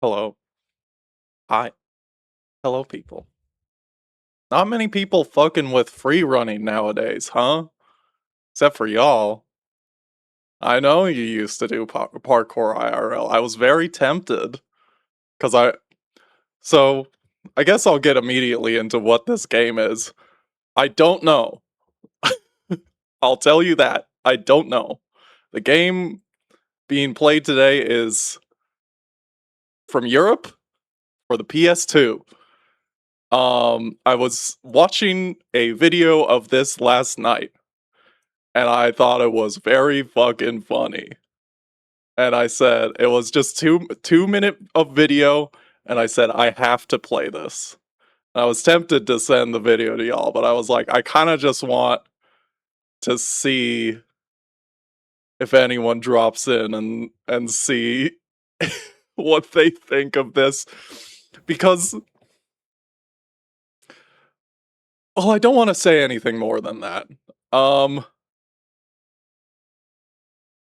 Hello. Hi. Hello, people. Not many people fucking with free running nowadays, huh? Except for y'all. I know you used to do parkour IRL. I was very tempted. Cause I. So, I guess I'll get immediately into what this game is. I don't know. I'll tell you that. I don't know. The game being played today is from Europe for the PS2. I was watching a video of this last night and I thought it was very fucking funny. And I said it was just two minute of video, and I said I have to play this. And I was tempted to send the video to y'all, but I was like, I kind of just want to see if anyone drops in and see what they think of this, because I don't want to say anything more than that. Um,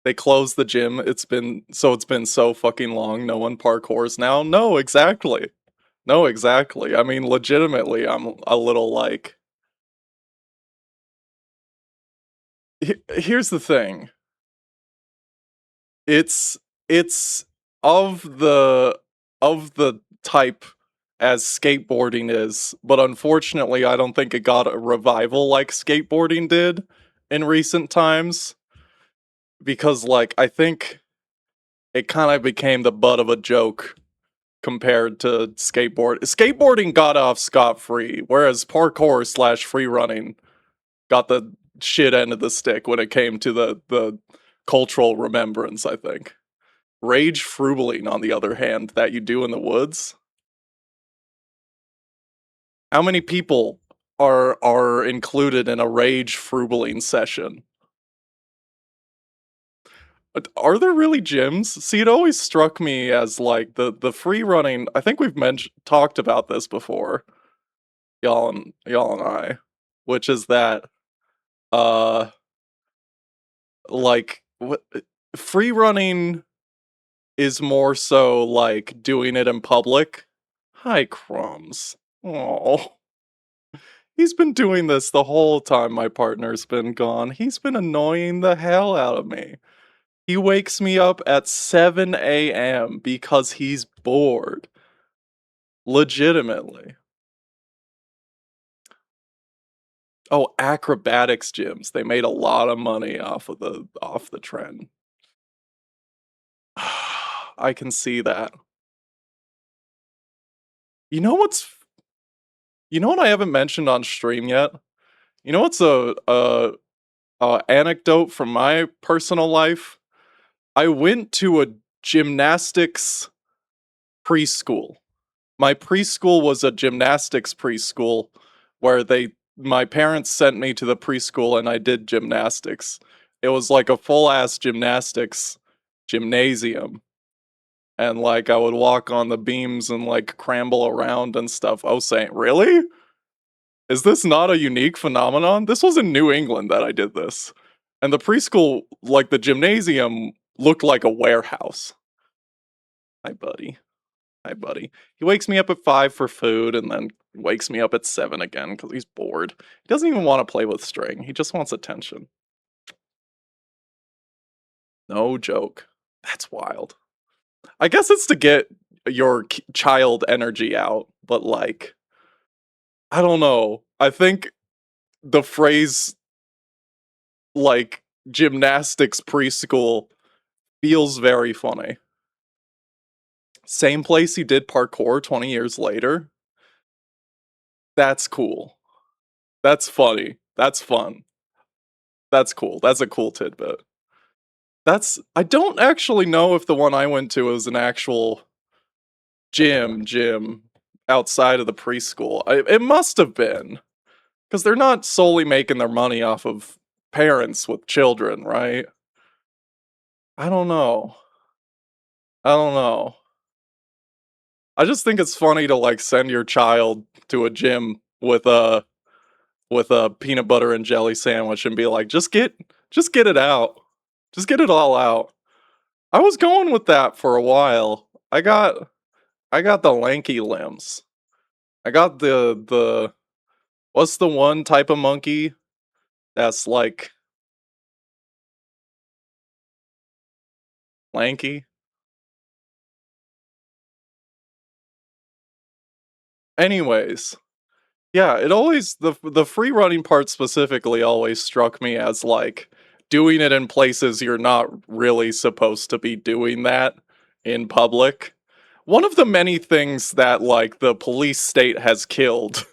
They closed the gym. It's been so fucking long. No one parkours now. No, exactly. No, exactly. I mean, legitimately, I'm a little like. Here's the thing. It's of the type as skateboarding is, but unfortunately, I don't think it got a revival like skateboarding did in recent times, because like I think it kind of became the butt of a joke compared to skateboarding got off scot-free, whereas parkour slash free running got the shit end of the stick when it came to the cultural remembrance, I think. Rage frubaling, on the other hand, that you do in the woods. How many people are included in a rage frubaling session? Are there really gyms? See, it always struck me as like the free running. I think we've talked about this before, y'all and I, which is that uh like what free running is more so like doing it in public. Hi, Crumbs. Oh, he's been doing this the whole time my partner's been gone. He's been annoying the hell out of me. He wakes me up at 7 a.m. because he's bored. Legitimately. Oh, acrobatics gyms. They made a lot of money off the trend. I can see that. You know what's you know what I haven't mentioned on stream yet? You know what's a anecdote from my personal life? I went to a gymnastics preschool. My preschool was a gymnastics preschool where my parents sent me to the preschool and I did gymnastics. It was like a full ass gymnastics gymnasium. And like I would walk on the beams and like cramble around and stuff. I was saying, really? Is this not a unique phenomenon? This was in New England that I did this. And the preschool, like the gymnasium, looked like a warehouse. Hi, buddy. Hi, buddy. He wakes me up at 5 for food and then wakes me up at 7 again because he's bored. He doesn't even want to play with string. He just wants attention. No joke. That's wild. I guess it's to get your child energy out, but like, I don't know. I think the phrase like gymnastics preschool feels very funny. Same place he did parkour 20 years later. That's cool. That's funny. That's fun. That's cool. That's a cool tidbit. I don't actually know if the one I went to was an actual gym outside of the preschool. It must have been, because they're not solely making their money off of parents with children, right? I don't know. I don't know. I just think it's funny to like send your child to a gym with a peanut butter and jelly sandwich and be like, just get it out. Just get it all out. I was going with that for a while. I got the lanky limbs. I got the what's the one type of monkey that's like lanky? Anyways, yeah, it always the free running part specifically always struck me as like doing it in places you're not really supposed to be doing that in public. One of the many things that like the police state has killed.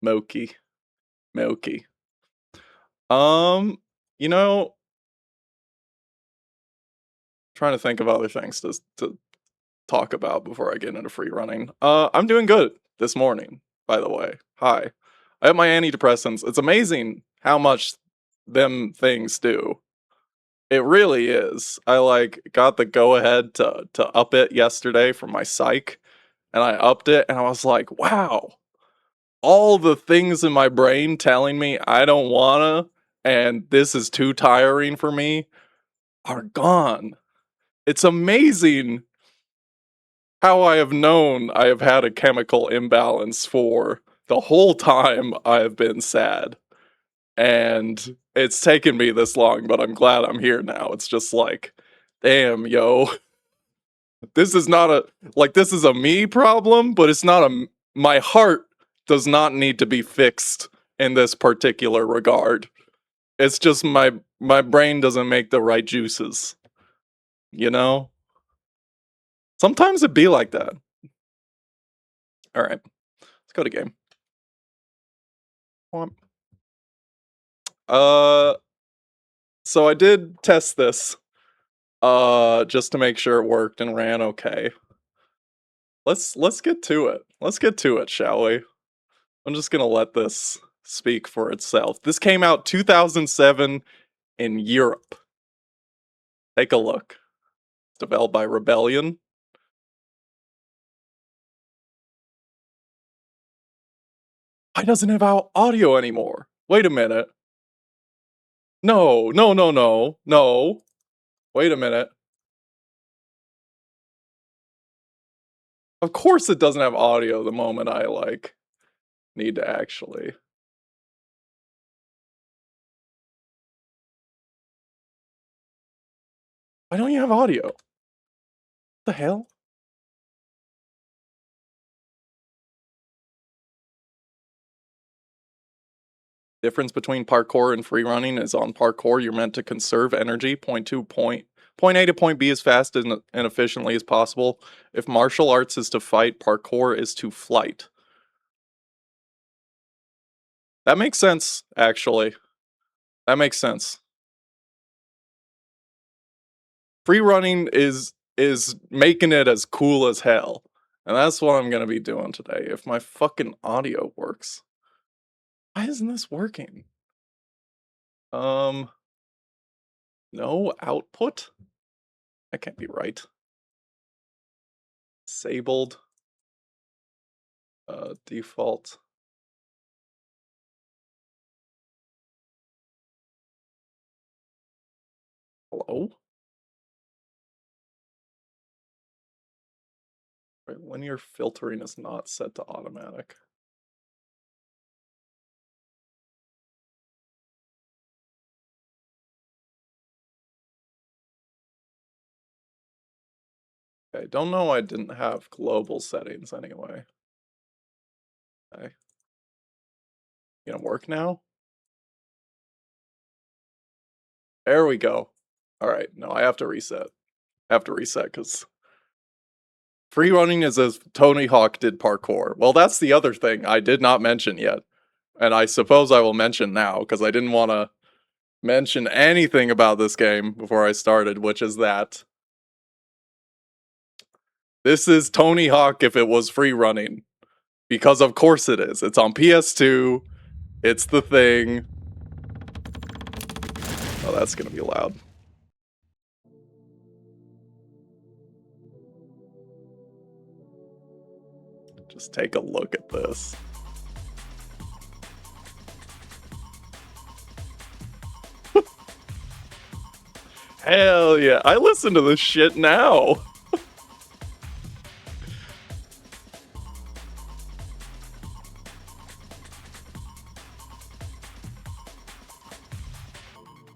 Moki. Moki. Um, you know, trying to think of other things to talk about before I get into free running. I'm doing good this morning, by the way. Hi. I have my antidepressants. It's amazing how much them things do. It really is. I like got the go ahead to up it yesterday for my psych, and I upped it and I was like, wow, all the things in my brain telling me I don't wanna and this is too tiring for me are gone. It's amazing how I have known I have had a chemical imbalance for the whole time I have been sad. And it's taken me this long, but I'm glad I'm here now. It's just like, damn, yo, this is not a, like, this is a me problem, but it's not a, my heart does not need to be fixed in this particular regard. It's just my brain doesn't make the right juices, you know? Sometimes it be like that. All right, let's go to game. Uh, so I did test this, just to make sure it worked and ran okay. Let's get to it. Let's get to it, shall we? I'm just gonna let this speak for itself. This came out 2007 in Europe. Take a look. It's developed by Rebellion. Why doesn't it have audio anymore? Wait a minute. No, no, no, no, no. Wait a minute. Of course it doesn't have audio the moment I, like, need to actually. Why don't you have audio? What the hell? Difference between parkour and free running is on parkour, you're meant to conserve energy, point A to point B as fast and efficiently as possible. If martial arts is to fight, parkour is to flight. That makes sense, actually. That makes sense. Free running is making it as cool as hell. And that's what I'm gonna be doing today, if my fucking audio works. Why isn't this working? No output? That can't be right. Disabled. Default. Hello? Right, linear filtering is not set to automatic. Okay, don't know why I didn't have global settings anyway. Okay. You gonna work now? There we go. Alright, no, I have to reset. I have to reset because free running is as Tony Hawk did parkour. Well, that's the other thing I did not mention yet. And I suppose I will mention now because I didn't want to mention anything about this game before I started, which is that this is Tony Hawk if it was free running. Because of course it is. It's on PS2. It's the thing. Oh, that's gonna be loud. Just take a look at this. Hell yeah. I listen to this shit now.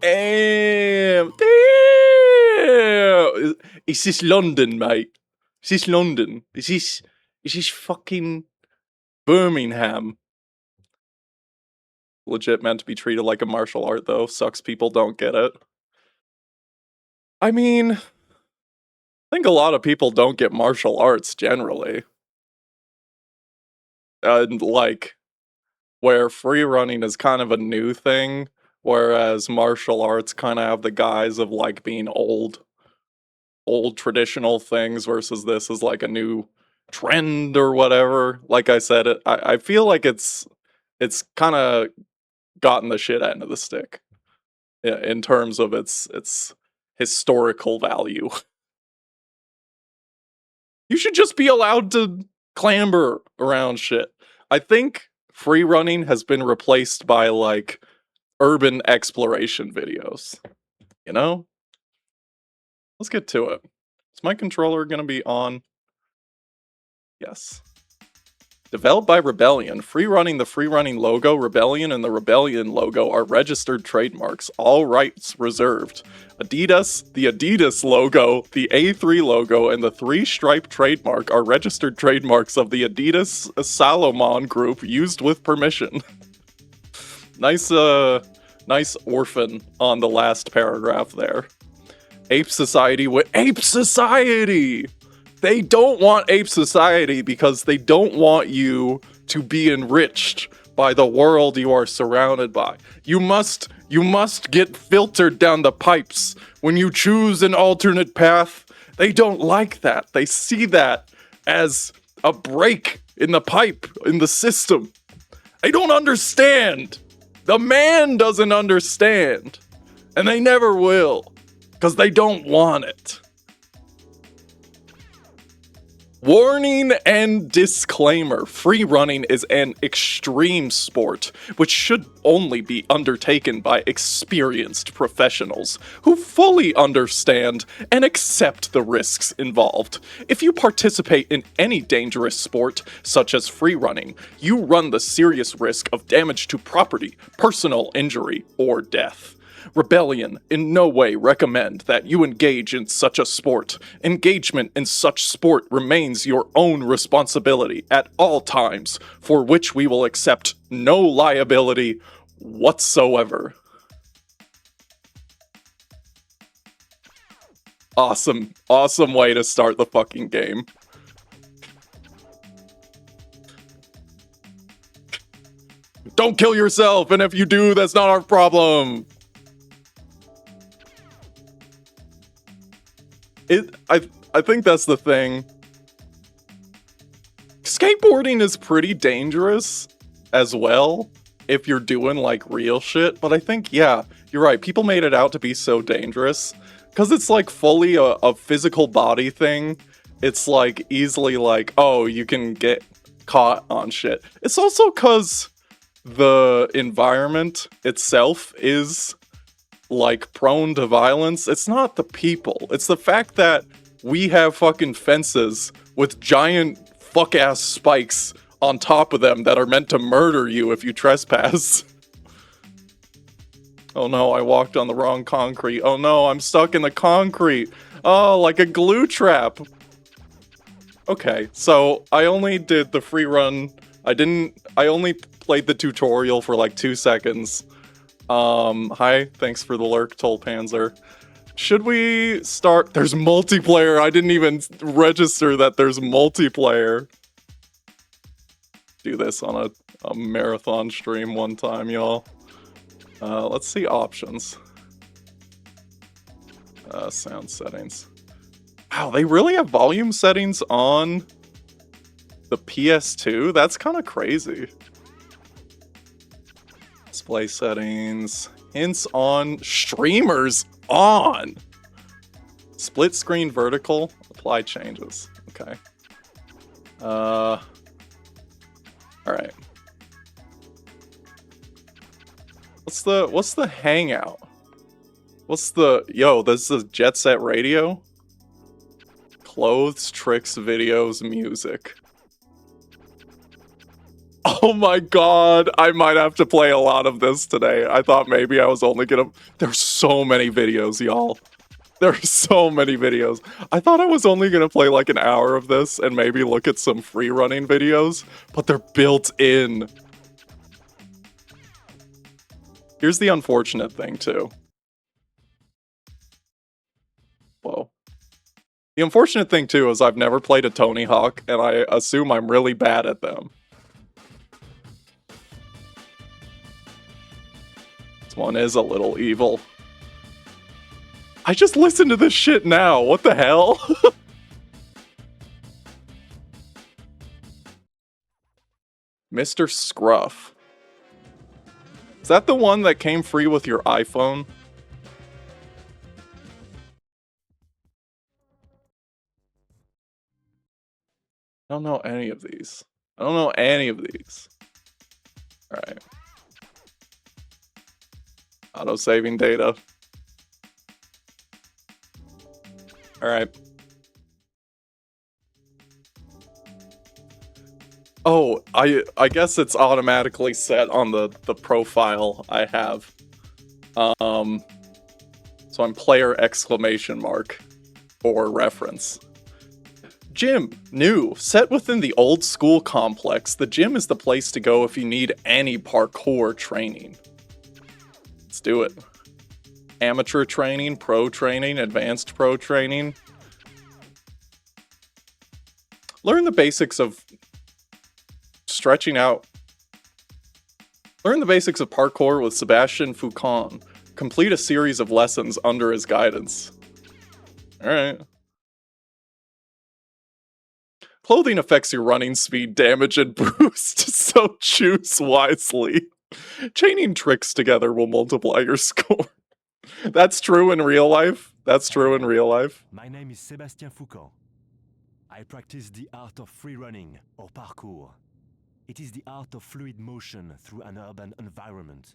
Damn! Is this London, mate? Is this London? Is this fucking Birmingham? Legit meant to be treated like a martial art, though. Sucks people don't get it. I mean, I think a lot of people don't get martial arts generally. And like, where free running is kind of a new thing, whereas martial arts kind of have the guise of like being old traditional things versus this is like a new trend or whatever. Like I said, I feel like it's kind of gotten the shit end of the stick in terms of its historical value. You should just be allowed to clamber around shit. I think free running has been replaced by like urban exploration videos. You know? Let's get to it. Is my controller gonna be on? Yes. Developed by Rebellion, free running, the free running logo, Rebellion, and the Rebellion logo are registered trademarks, all rights reserved. Adidas, the Adidas logo, the A3 logo, and the 3-stripe trademark are registered trademarks of the Adidas Salomon Group used with permission. Nice orphan on the last paragraph there. Ape Society with Ape Society! They don't want Ape Society because they don't want you to be enriched by the world you are surrounded by. You must get filtered down the pipes. When you choose an alternate path, they don't like that. They see that as a break in the pipe, in the system. They don't understand. The man doesn't understand. And they never will. Because they don't want it. Warning and disclaimer, free running is an extreme sport, which should only be undertaken by experienced professionals who fully understand and accept the risks involved. If you participate in any dangerous sport, such as free running, you run the serious risk of damage to property, personal injury, or death. Rebellion in no way recommend that you engage in such a sport. Engagement in such sport remains your own responsibility at all times, for which we will accept no liability whatsoever. Awesome way to start the fucking game. Don't kill yourself, and if you do, that's not our problem. I think that's the thing. Skateboarding is pretty dangerous as well if you're doing like real shit, but I think, yeah, you're right. People made it out to be so dangerous because it's like fully a physical body thing. It's like easily like, oh, you can get caught on shit. It's also because the environment itself is like prone to violence. It's not the people. It's the fact that we have fucking fences with giant fuck-ass spikes on top of them that are meant to murder you if you trespass. Oh no, I walked on the wrong concrete. Oh no, I'm stuck in the concrete. Oh, like a glue trap. Okay, so I only did the free run. I only played the tutorial for like 2 seconds. Hi, thanks for the lurk, Tolpanzer. Should we start? There's multiplayer. I didn't even register that there's multiplayer. Do this on a marathon stream one time, y'all. Let's see options. Sound settings. Wow, they really have volume settings on the PS2? That's kind of crazy. Display settings. Hints on. Streamers on. Split screen vertical. Apply changes. Okay. Alright. What's the hangout? What's the... Yo, this is Jet Set Radio? Clothes, tricks, videos, music. Oh my god, I might have to play a lot of this today. I thought maybe I was only gonna... There's so many videos, y'all. There's so many videos. I thought I was only gonna play like an hour of this and maybe look at some free running videos, but they're built in. Here's the unfortunate thing too. Whoa. The unfortunate thing too is I've never played a Tony Hawk and I assume I'm really bad at them. This one is a little evil. I just listened to this shit now. What the hell? Mr. Scruff. Is that the one that came free with your iPhone? I don't know any of these. I don't know any of these. Alright. Auto-saving data. Alright. Oh, I guess it's automatically set on the profile I have. So I'm player exclamation mark for reference. Gym, new, set within the old school complex. The gym is the place to go if you need any parkour training. Let's do it. Amateur training, pro training, advanced pro training. Learn the basics of stretching out. Learn the basics of parkour with Sebastian Foucault. Complete a series of lessons under his guidance. Alright. Clothing affects your running speed, damage, and boost, so choose wisely. Chaining tricks together will multiply your score. That's true in real life. That's true in real life. My name is Sebastian Foucault. I practice the art of free running, or parkour. It is the art of fluid motion through an urban environment.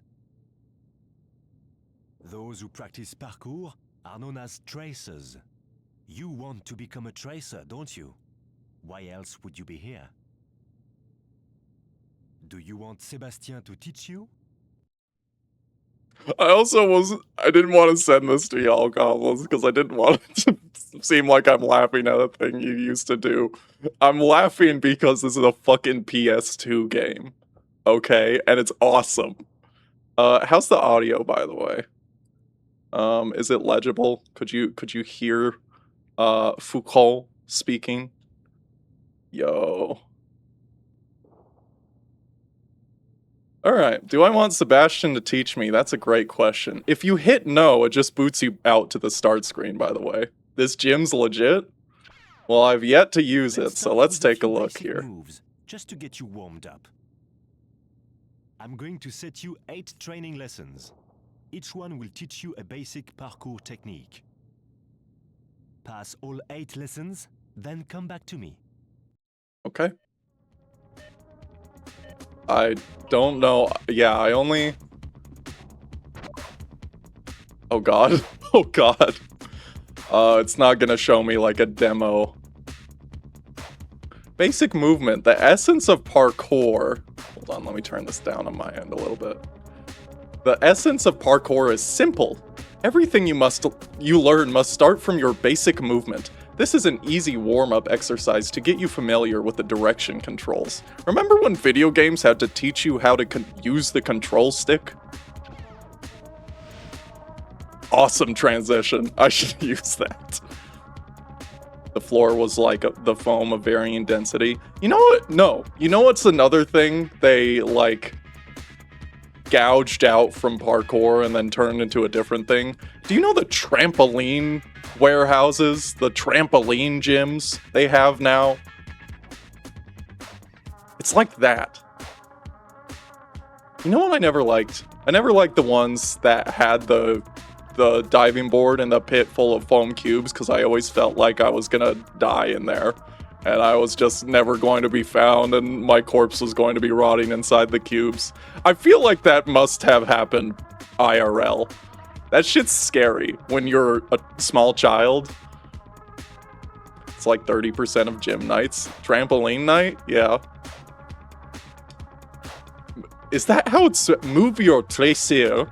Those who practice parkour are known as tracers. You want to become a tracer, don't you? Why else would you be here? Do you want Sebastian to teach you? I didn't want to send this to y'all, goblins, because I didn't want it to seem like I'm laughing at a thing you used to do. I'm laughing because this is a fucking PS2 game. Okay? And it's awesome. How's the audio, by the way? Is it legible? Could you hear Foucault speaking? Yo. Alright, do I want Sebastian to teach me? That's a great question. If you hit no, it just boots you out to the start screen, by the way. This gym's legit? Well, I've yet to use it, so let's take a look here. Moves, just to get you warmed up. I'm going to set you 8 training lessons. Each one will teach you a basic parkour technique. Pass all 8 lessons, then come back to me. Okay. I don't know. Yeah, I only... Oh god. Oh god. It's not gonna show me like a demo. Basic movement. The essence of parkour... Hold on, let me turn this down on my end a little bit. The essence of parkour is simple. Everything you learn must start from your basic movement. This is an easy warm-up exercise to get you familiar with the direction controls. Remember when video games had to teach you how to use the control stick? Awesome transition. I should use that. The floor was like the foam of varying density. You know what? No. You know what's another thing they, like, gouged out from parkour and then turned into a different thing? Do you know the trampoline warehouses, the trampoline gyms they have now? It's like that. You know what I never liked? I never liked the ones that had the diving board and the pit full of foam cubes, because I always felt like I was gonna die in there. And I was just never going to be found, and my corpse was going to be rotting inside the cubes. I feel like that must have happened IRL. That shit's scary when you're a small child. It's like 30% of gym nights. Trampoline night? Yeah. Is that how it's... Move your traceur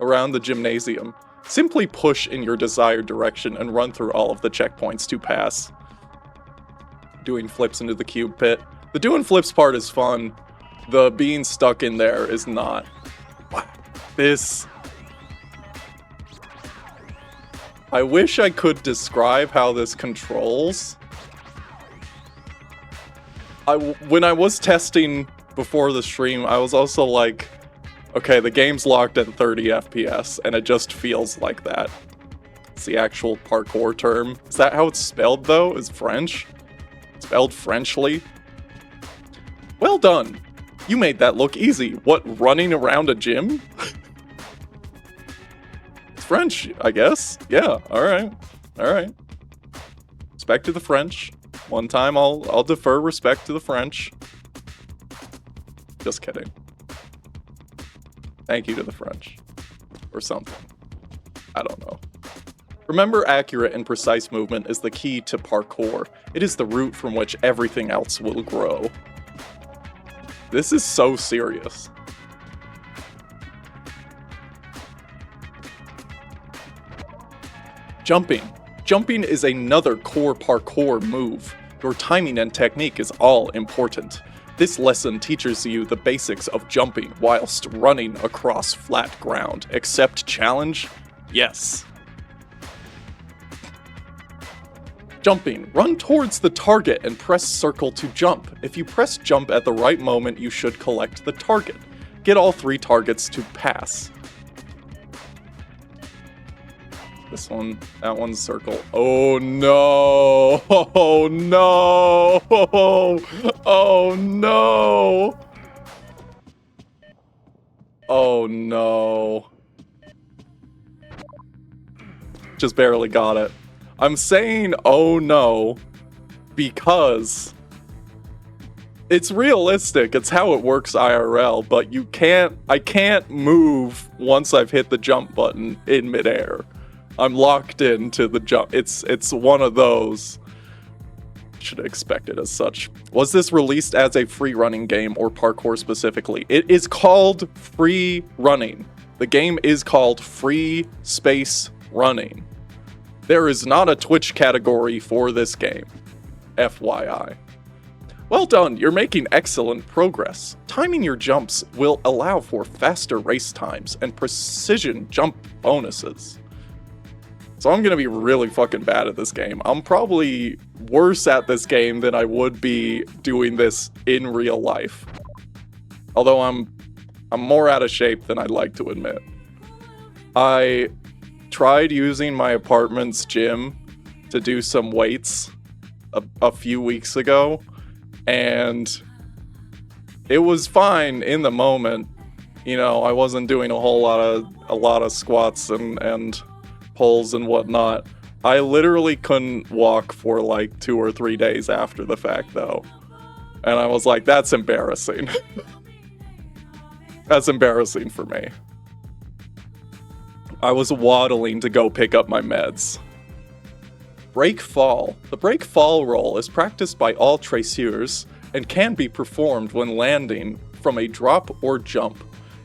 around the gymnasium. Simply push in your desired direction and run through all of the checkpoints to pass. Doing flips into the cube pit. The doing flips part is fun. The being stuck in there is not. Wow. This... I wish I could describe how this controls. When I was testing before the stream, I was also like, okay, the game's locked at 30 FPS, and it just feels like that. It's the actual parkour term. Is that how it's spelled, though? Is French? Spelled Frenchly? Well done. You made that look easy. What, running around a gym? It's French, I guess. Yeah, alright. Alright. Respect to the French. One time I'll defer respect to the French. Just kidding. Thank you to the French. Or something. I don't know. Remember, accurate and precise movement is the key to parkour. It is the root from which everything else will grow. This is so serious. Jumping. Jumping is another core parkour move. Your timing and technique is all important. This lesson teaches you the basics of jumping whilst running across flat ground. Accept challenge? Yes. Jumping. Run towards the target and press circle to jump. If you press jump at the right moment, you should collect the target. Get all 3 targets to pass. This one, that one's circle. Oh no! Oh no! Oh no! Oh no. Just barely got it. I'm saying oh no because it's realistic. It's how it works IRL, but I can't move once I've hit the jump button in midair. I'm locked into the jump. It's one of those. Should have expected as such. Was this released as a free running game or parkour specifically? It is called free running. The game is called Free Space Running. There is not a Twitch category for this game. FYI. Well done, you're making excellent progress. Timing your jumps will allow for faster race times and precision jump bonuses. So I'm gonna be really fucking bad at this game. I'm probably worse at this game than I would be doing this in real life. Although I'm more out of shape than I'd like to admit. I tried using my apartment's gym to do some weights a few weeks ago, and it was fine in the moment. You know, I wasn't doing a lot of squats and pulls and whatnot. I literally couldn't walk for like 2 or 3 days after the fact though. And I was like, that's embarrassing. That's embarrassing for me. I was waddling to go pick up my meds. Break fall. The break fall roll is practiced by all traceurs and can be performed when landing from a drop or jump.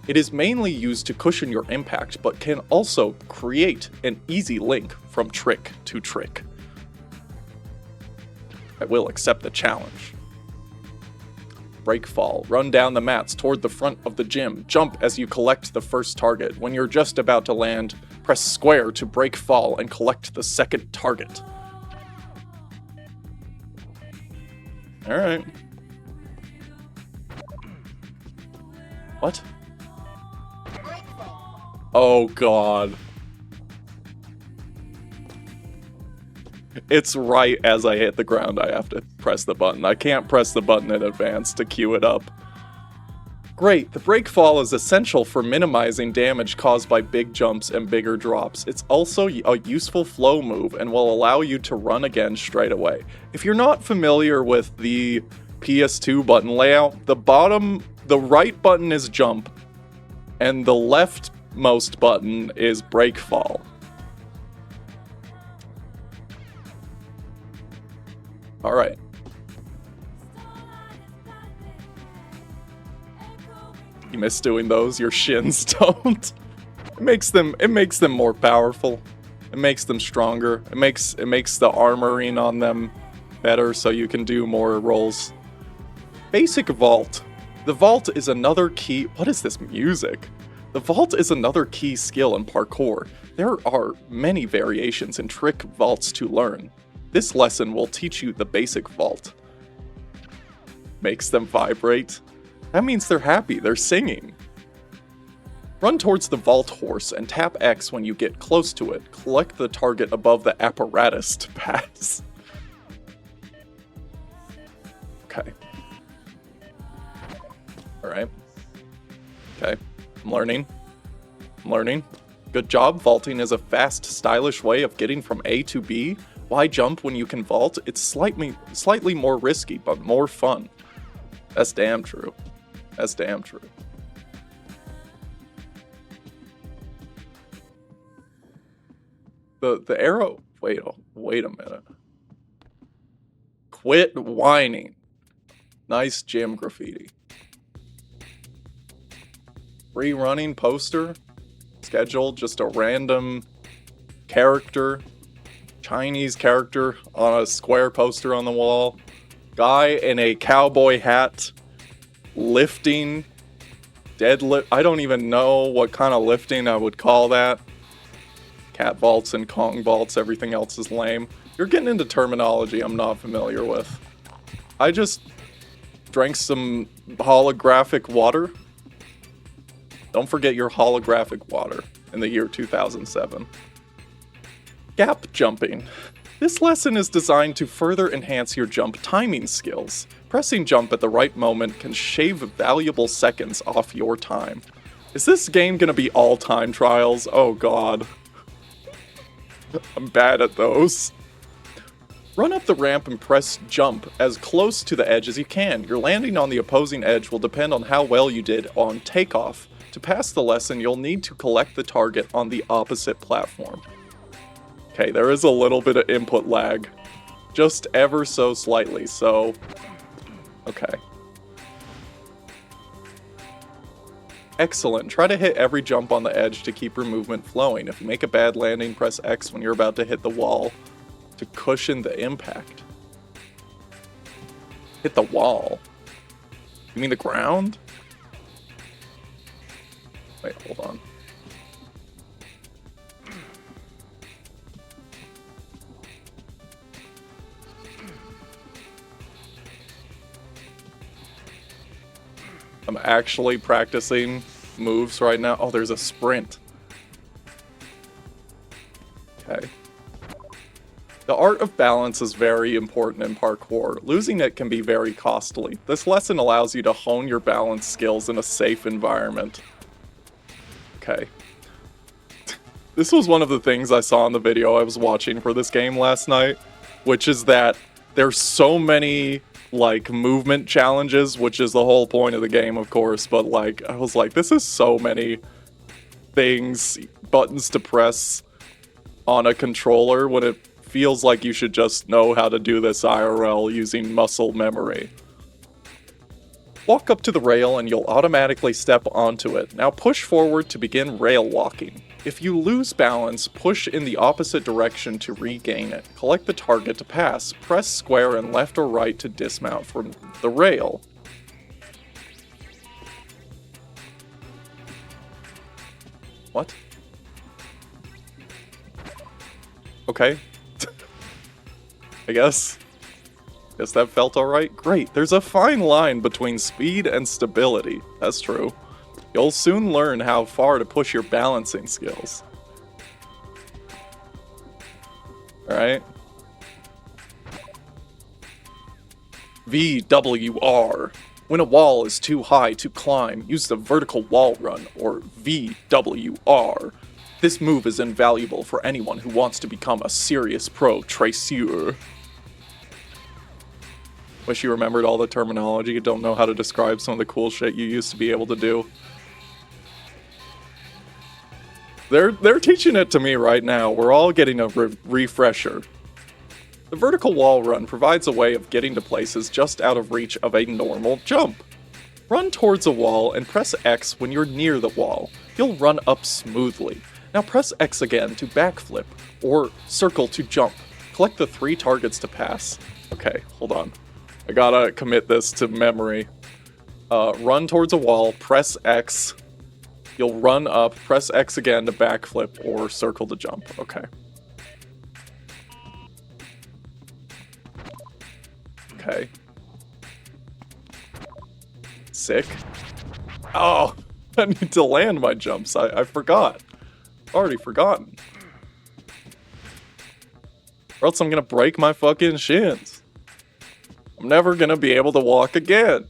It is mainly used to cushion your impact, but can also create an easy link from trick to trick. I will accept the challenge. Break fall. Run down the mats toward the front of the gym. Jump as you collect the first target. When you're just about to land, press square to break fall and collect the second target. Alright. What? Oh god. It's right as I hit the ground I have to press the button. I can't press the button in advance to queue it up. Great, the break fall is essential for minimizing damage caused by big jumps and bigger drops. It's also a useful flow move and will allow you to run again straight away. If you're not familiar with the PS2 button layout, the right button is jump, and the leftmost button is break fall. Alright. You miss doing those, your shins don't. It makes them more powerful. It makes them stronger. It makes the armoring on them better so you can do more rolls. Basic vault. The vault is another key. What is this music? The vault is another key skill in parkour. There are many variations and trick vaults to learn. This lesson will teach you the basic vault. Makes them vibrate. That means they're happy, they're singing. Run towards the vault horse and tap X when you get close to it. Collect the target above the apparatus to pass. Okay. Alright. Okay. I'm learning. Good job. Vaulting is a fast, stylish way of getting from A to B. Why jump when you can vault? It's slightly more risky, but more fun. That's damn true. That's damn true. The arrow... Wait a minute. Quit whining. Nice gym graffiti. Free running poster. Schedule, just a random character. Chinese character on a square poster on the wall. Guy in a cowboy hat lifting deadlift. I don't even know what kind of lifting I would call that. Cat vaults and Kong vaults, everything else is lame. You're getting into terminology I'm not familiar with. I just drank some holographic water. Don't forget your holographic water in the year 2007. Gap jumping. This lesson is designed to further enhance your jump timing skills. Pressing jump at the right moment can shave valuable seconds off your time. Is this game gonna be all time trials? Oh god. I'm bad at those. Run up the ramp and press jump as close to the edge as you can. Your landing on the opposing edge will depend on how well you did on takeoff. To pass the lesson, you'll need to collect the target on the opposite platform. Okay, there is a little bit of input lag. Just ever so slightly, so... Okay. Excellent. Try to hit every jump on the edge to keep your movement flowing. If you make a bad landing, press X when you're about to hit the wall to cushion the impact. Hit the wall? You mean the ground? Wait, hold on. I'm actually practicing moves right now. Oh, there's a sprint. Okay. The art of balance is very important in parkour. Losing it can be very costly. This lesson allows you to hone your balance skills in a safe environment. Okay. This was one of the things I saw in the video I was watching for this game last night, which is that there's so many, like, movement challenges, which is the whole point of the game, of course, but, like, I was like, this is so many things, buttons to press on a controller when it feels like you should just know how to do this IRL using muscle memory. Walk up to the rail and you'll automatically step onto it. Now push forward to begin rail walking. If you lose balance, push in the opposite direction to regain it. Collect the target to pass. Press square and left or right to dismount from the rail. What? Okay. I guess that felt alright. Great, there's a fine line between speed and stability. That's true. You'll soon learn how far to push your balancing skills. Alright. VWR. When a wall is too high to climb, use the vertical wall run, or VWR. This move is invaluable for anyone who wants to become a serious pro traceur. Wish you remembered all the terminology. You don't know how to describe some of the cool shit you used to be able to do. They're teaching it to me right now. We're all getting a refresher. The vertical wall run provides a way of getting to places just out of reach of a normal jump. Run towards a wall and press X when you're near the wall. You'll run up smoothly. Now press X again to backflip, or circle to jump. Collect the 3 targets to pass. Okay, hold on. I gotta commit this to memory. Run towards a wall, press X. You'll run up, press X again to backflip, or circle to jump. Okay. Okay. Sick. Oh, I need to land my jumps. I forgot. Already forgotten. Or else I'm gonna break my fucking shins. I'm never gonna be able to walk again.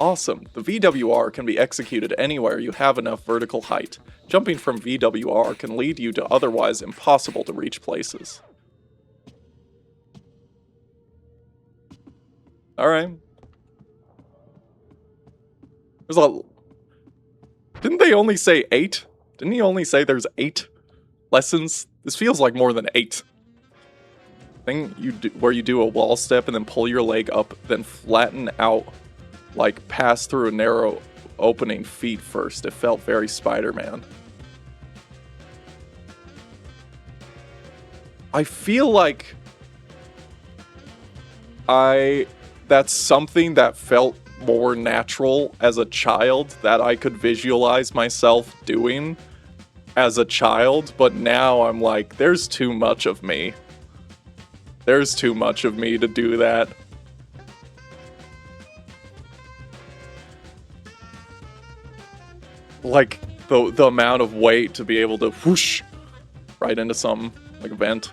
Awesome. The VWR can be executed anywhere you have enough vertical height. Jumping from VWR can lead you to otherwise impossible to reach places. Alright. There's a... Didn't they only say 8? Didn't he only say there's 8 lessons? This feels like more than 8. Thing you do, where you do a wall step and then pull your leg up, then flatten out, like pass through a narrow opening feet first. It felt very Spider-Man. I feel like that's something that felt more natural as a child, that I could visualize myself doing as a child, but now I'm like, there's too much of me. There's too much of me to do that. Like, the amount of weight to be able to whoosh right into something, like a vent.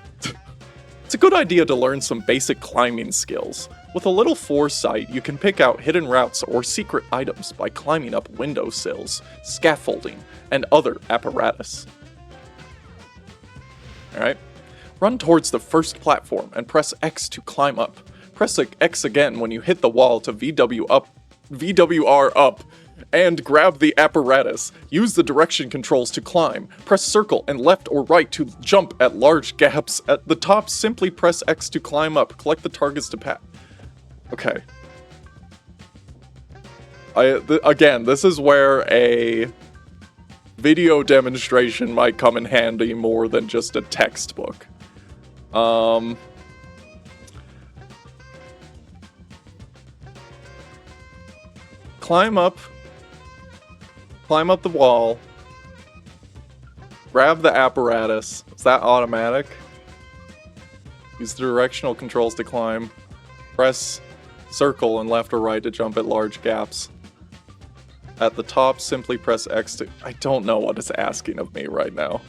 It's a good idea to learn some basic climbing skills. With a little foresight, you can pick out hidden routes or secret items by climbing up windowsills, scaffolding, and other apparatus. Alright. Run towards the first platform and press X to climb up. Press X again when you hit the wall to VWR up, and grab the apparatus. Use the direction controls to climb. Press circle and left or right to jump at large gaps. At the top, simply press X to climb up. Collect the targets to pat. Okay. Again, this is where a video demonstration might come in handy more than just a textbook. Climb up the wall, grab the apparatus. Is that automatic? Use the directional controls to climb. Press circle and left or right to jump at large gaps. At the top, simply press X to... I don't know what it's asking of me right now.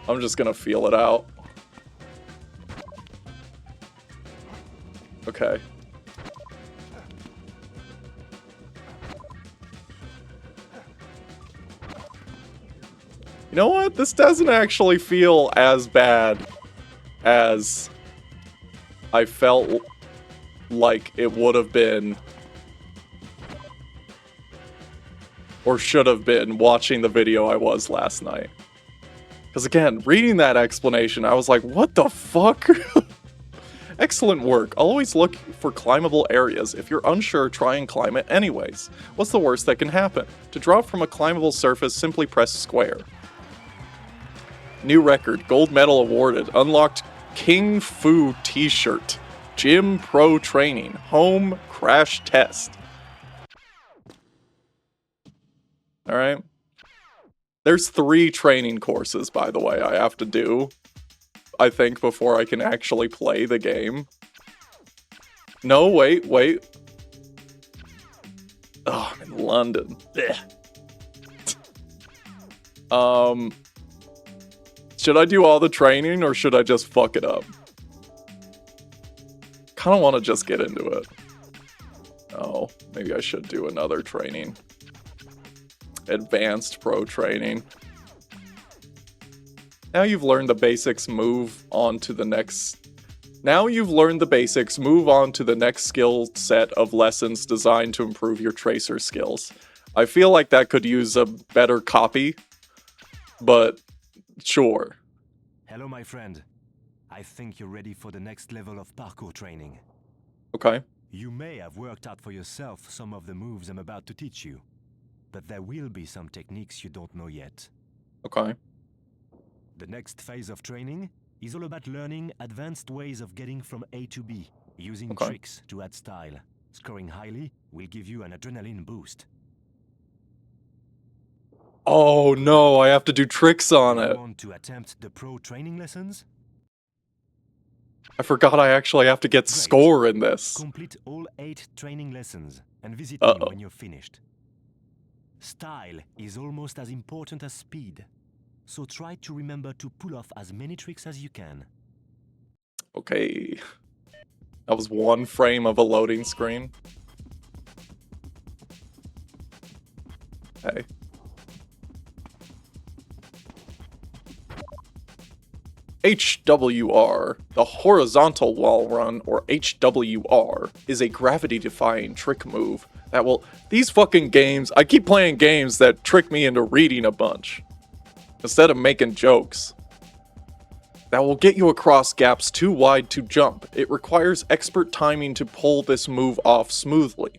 I'm just gonna feel it out. Okay. You know what? This doesn't actually feel as bad as I felt like it would have been, or should have been, watching the video I was last night. Because again, reading that explanation, I was like, what the fuck? Excellent work. Always look for climbable areas. If you're unsure, try and climb it anyways. What's the worst that can happen? To drop from a climbable surface, simply press square. New record. Gold medal awarded. Unlocked King Fu t-shirt. Gym Pro Training. Home crash test. Alright. There's 3 training courses, by the way, I have to do, I think, before I can actually play the game. No, wait. Oh, I'm in London. Should I do all the training, or should I just fuck it up? Kinda wanna just get into it. Oh, maybe I should do another training. Advanced pro training. Now you've learned the basics, move on to the next skill set of lessons designed to improve your tracer skills. I feel like that could use a better copy, but sure. Hello, my friend. I think you're ready for the next level of parkour training. Okay. You may have worked out for yourself some of the moves I'm about to teach you, but there will be some techniques you don't know yet. Okay. The next phase of training is all about learning advanced ways of getting from A to B, using tricks to add style. Scoring highly will give you an adrenaline boost. Oh no, I have to do tricks on it. You want to attempt the pro training lessons? I forgot I actually have to get score in this. Complete all 8 training lessons and visit me when you're finished. Style is almost as important as speed, so try to remember to pull off as many tricks as you can. Okay. That was one frame of a loading screen. Okay. HWR, the horizontal wall run, or HWR, is a gravity-defying trick move that will... These fucking games, I keep playing games that trick me into reading a bunch, instead of making jokes. That will get you across gaps too wide to jump. It requires expert timing to pull this move off smoothly.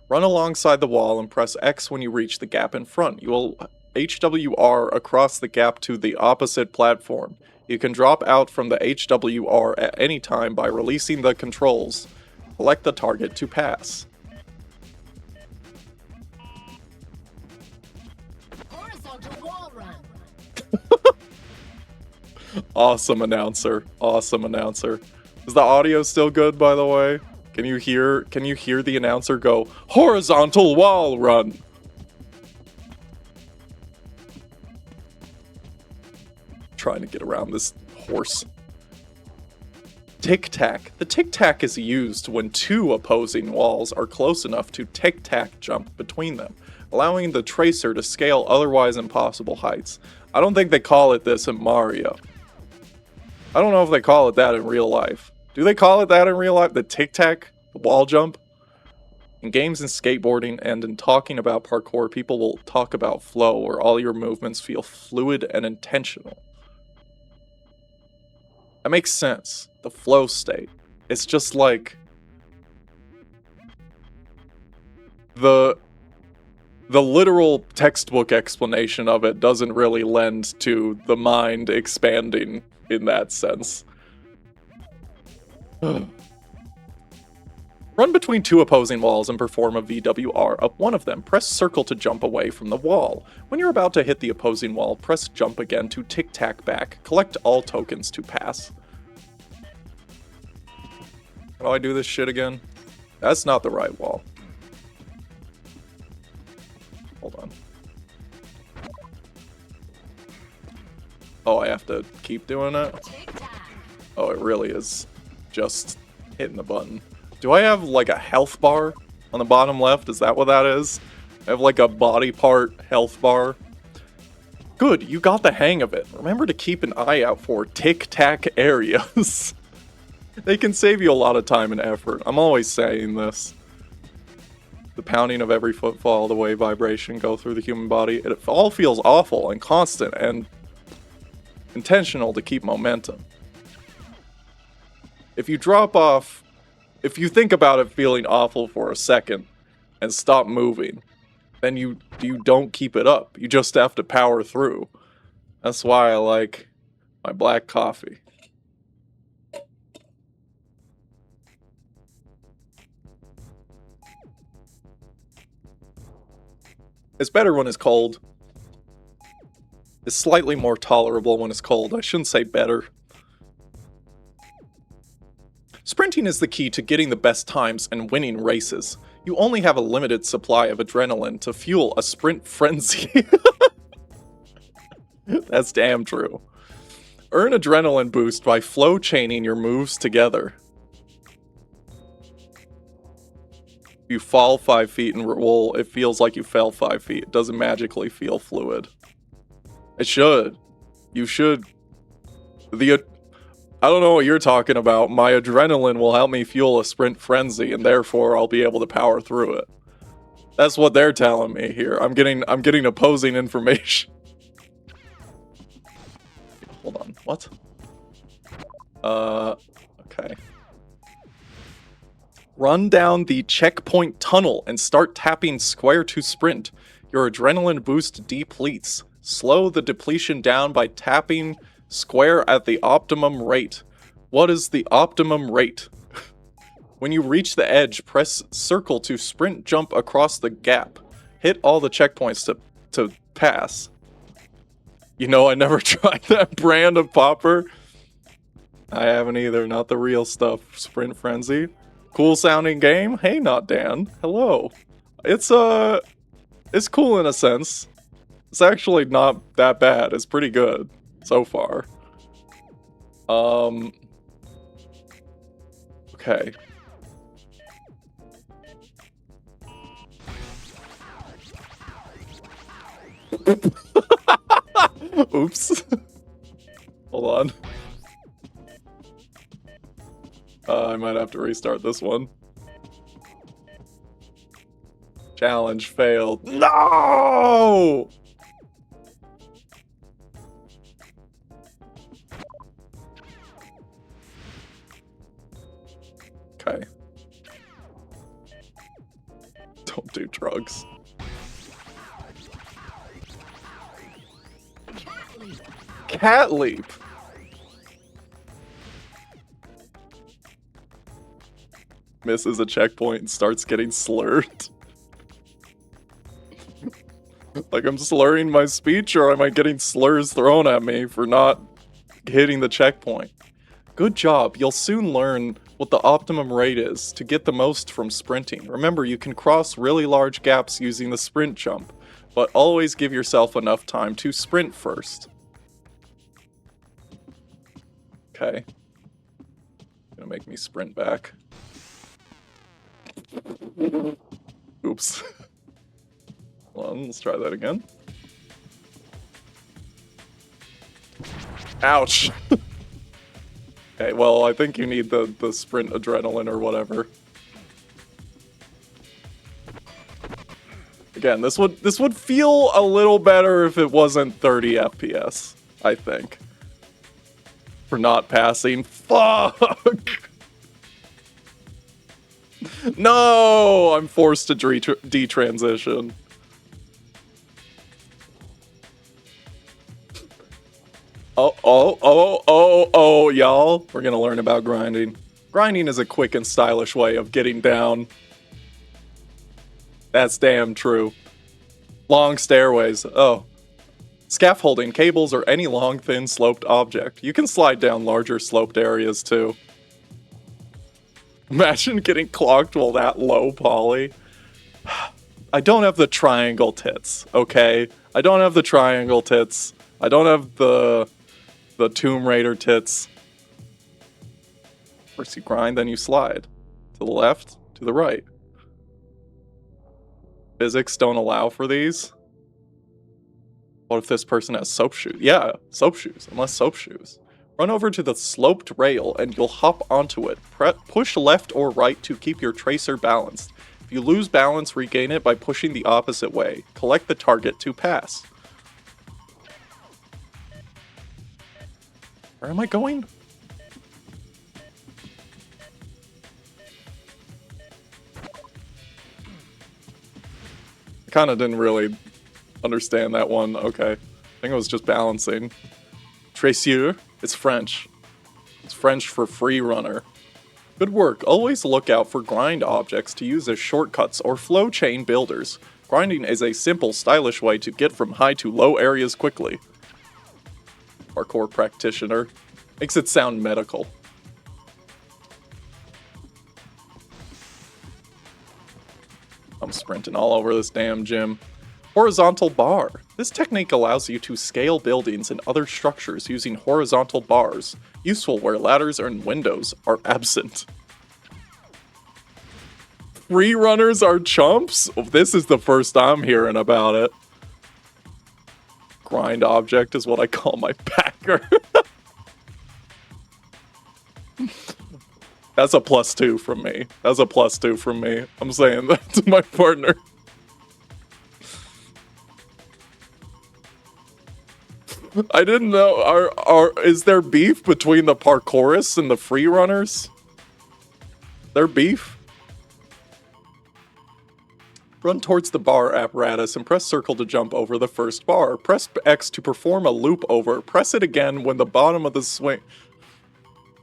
Run alongside the wall and press X when you reach the gap in front. You will HWR across the gap to the opposite platform. You can drop out from the HWR at any time by releasing the controls. Select the target to pass. Horizontal wall run. Awesome announcer. Awesome announcer. Is the audio still good, by the way? Can you hear the announcer go, horizontal wall run? Trying to get around this horse. Tic-tac. The tic-tac is used when 2 opposing walls are close enough to tic-tac jump between them, allowing the tracer to scale otherwise impossible heights. I don't think they call it this in Mario. I don't know if they call it that in real life. Do they call it that in real life? The tic-tac? The wall jump? In games and skateboarding and in talking about parkour, people will talk about flow, where all your movements feel fluid and intentional. That makes sense. The flow state. It's just like... The literal textbook explanation of it doesn't really lend to the mind expanding in that sense. Run between 2 opposing walls and perform a VWR up one of them. Press circle to jump away from the wall. When you're about to hit the opposing wall, press jump again to tic-tac back. Collect all tokens to pass. How do I do this shit again? That's not the right wall. Hold on. Oh, I have to keep doing it? Oh, it really is just hitting the button. Do I have like a health bar on the bottom left? Is that what that is? I have like a body part health bar. Good, you got the hang of it. Remember to keep an eye out for tic-tac areas. They can save you a lot of time and effort. I'm always saying this. The pounding of every footfall, the way vibration go through the human body, it all feels awful and constant and intentional to keep momentum. If you drop off, if you think about it feeling awful for a second and stop moving, then you don't keep it up. You just have to power through. That's why I like my black coffee. It's better when it's cold. It's slightly more tolerable when it's cold. I shouldn't say better. Sprinting is the key to getting the best times and winning races. You only have a limited supply of adrenaline to fuel a sprint frenzy. That's damn true. Earn adrenaline boost by flow chaining your moves together. You fall 5 feet and roll, it feels like you fell 5 feet. It doesn't magically feel fluid. It should. You should. I don't know what you're talking about. My adrenaline will help me fuel a sprint frenzy, and therefore I'll be able to power through it. That's what they're telling me here. I'm getting opposing information. Hold on. What? Okay. Run down the checkpoint tunnel and start tapping square to sprint. Your adrenaline boost depletes. Slow the depletion down by tapping square at the optimum rate. What is the optimum rate? When you reach the edge, press circle to sprint jump across the gap. Hit all the checkpoints to pass. You know, I never tried that brand of popper. I haven't either, not the real stuff. Sprint Frenzy. Cool sounding game. Hey, Not Dan. Hello. It's cool in a sense. It's actually not that bad. It's pretty good so far. Okay. Oops. Hold on. I might have to restart this one. Challenge failed. No! Okay. Don't do drugs. Cat leap. Misses a checkpoint and starts getting slurred. Like I'm slurring my speech, or am I getting slurs thrown at me for not hitting the checkpoint? Good job. You'll soon learn what the optimum rate is to get the most from sprinting. Remember, you can cross really large gaps using the sprint jump, but always give yourself enough time to sprint first. Okay. Gonna make me sprint back. Oops. Hold on, let's try that again. Ouch! Okay, well, I think you need the sprint adrenaline or whatever. Again, this would feel a little better if it wasn't 30 FPS, I think. For not passing. Fuck! No! I'm forced to detransition. Oh, y'all. We're gonna learn about grinding. Grinding is a quick and stylish way of getting down. That's damn true. Long stairways. Oh. Scaffolding, cables, or any long, thin, sloped object. You can slide down larger sloped areas, too. Imagine getting clocked while that low, Polly. I don't have the triangle tits, okay? I don't have the triangle tits. I don't have the Tomb Raider tits. First you grind, then you slide. To the left, to the right. Physics don't allow for these. What if this person has soap shoes? Yeah, soap shoes, unless soap shoes. Run over to the sloped rail and you'll hop onto it. Push left or right to keep your tracer balanced. If you lose balance, regain it by pushing the opposite way. Collect the target to pass. Where am I going? I kind of didn't really understand that one. Okay. I think it was just balancing. Traceur. It's French. It's French for free runner. Good work. Always look out for grind objects to use as shortcuts or flow chain builders. Grinding is a simple, stylish way to get from high to low areas quickly. Parkour practitioner. Makes it sound medical. I'm sprinting all over this damn gym. Horizontal bar. This technique allows you to scale buildings and other structures using horizontal bars, useful where ladders and windows are absent. Free runners are chumps? Oh, this is the first I'm hearing about it. Grind object is what I call my packer. That's a +2 from me. That's a +2 from me. I'm saying that to my partner. I didn't know. Is there beef between the parkourists and the free runners? There beef? Run towards the bar apparatus and press circle to jump over the first bar. Press X to perform a loop over. Press it again when the bottom of the swing.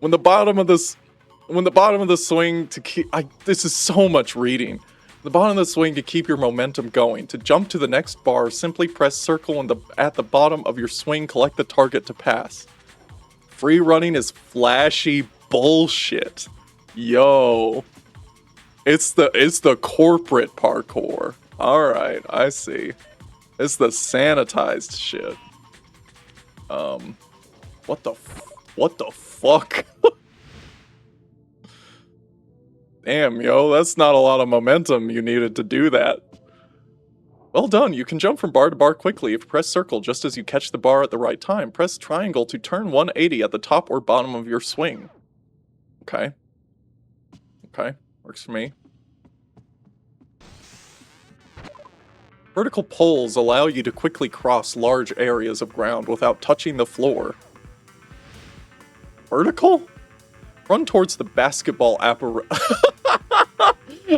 When the bottom of the swing to keep. This is so much reading. The bottom of the swing to keep your momentum going. To jump to the next bar, simply press circle at the bottom of your swing. Collect the target to pass. Free running is flashy bullshit. Yo. It's the corporate parkour. Alright, I see. It's the sanitized shit. What the fuck? Damn, yo, that's not a lot of momentum you needed to do that. Well done, you can jump from bar to bar quickly. If you press circle just as you catch the bar at the right time, press triangle to turn 180 at the top or bottom of your swing. Okay. Okay, works for me. Vertical poles allow you to quickly cross large areas of ground without touching the floor. Vertical? Run towards the basketball apparatus.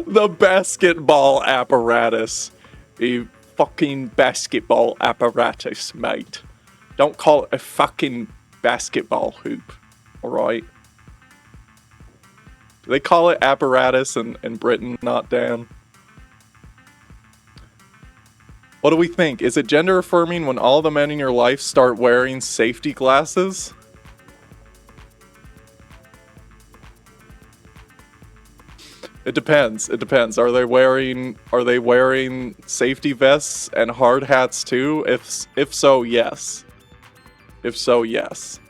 The basketball apparatus. A fucking basketball apparatus, mate. Don't call it a fucking basketball hoop. Alright? Do they call it apparatus in Britain, not Dan? What do we think? Is it gender affirming when all the men in your life start wearing safety glasses? It depends. It depends. Are they wearing safety vests and hard hats too? If so, yes. If so, yes.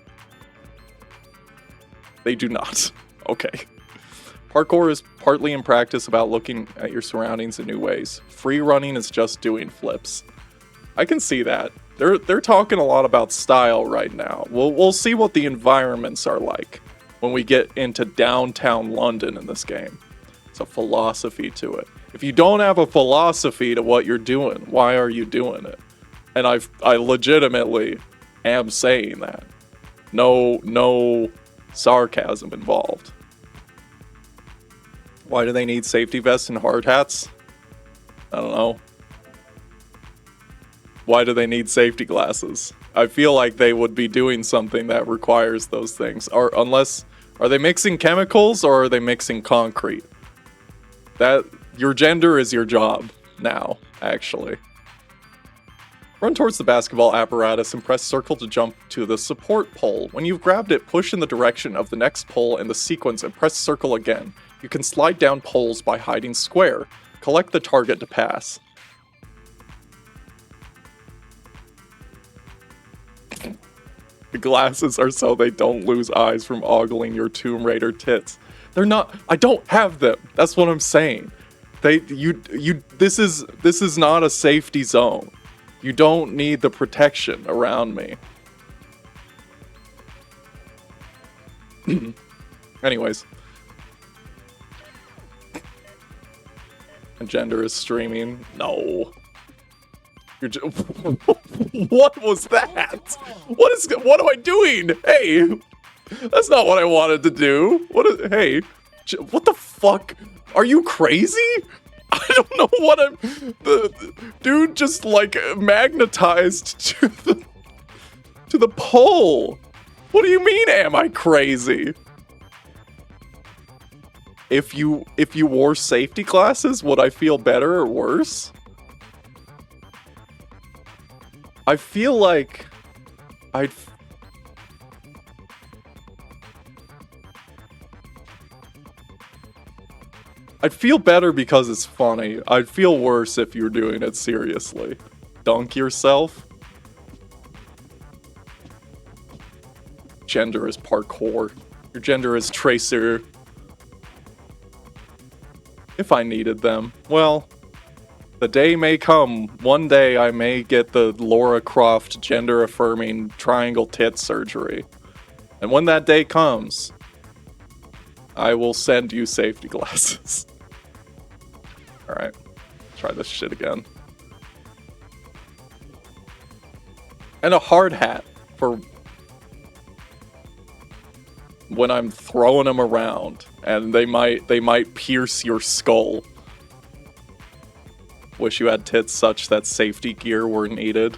They do not. Okay. Parkour is partly in practice about looking at your surroundings in new ways. Free running is just doing flips. I can see that. They're talking a lot about style right now. We'll see what the environments are like when we get into downtown London in this game. It's a philosophy to it. If you don't have a philosophy to what you're doing, why are you doing it? And I legitimately am saying that. No sarcasm involved. Why do they need safety vests and hard hats? I don't know. Why do they need safety glasses? I feel like they would be doing something that requires those things. Are they mixing chemicals or are they mixing concrete? That your gender is your job now, actually. Run towards the basketball apparatus and press circle to jump to the support pole. When you've grabbed it, push in the direction of the next pole in the sequence and press circle again. You can slide down poles by hiding square. Collect the target to pass. The glasses are so they don't lose eyes from ogling your Tomb Raider tits. They're not. I don't have them. That's what I'm saying. This is not a safety zone. You don't need the protection around me. Anyways. And gender is streaming. No. What was that? What am I doing? Hey, that's not what I wanted to do. Hey, what the fuck? Are you crazy? I don't know what the dude just like magnetized to the pole. What do you mean, am I crazy? If you wore safety glasses, would I feel better or worse? I feel like I'd feel better because it's funny. I'd feel worse if you're doing it seriously. Dunk yourself. Gender is parkour. Your gender is tracer. If I needed them. Well, the day may come. One day I may get the Lara Croft gender-affirming triangle tit surgery. And when that day comes, I will send you safety glasses. Alright, try this shit again. And a hard hat for when I'm throwing them around and they might pierce your skull. Wish you had tits such that safety gear were needed.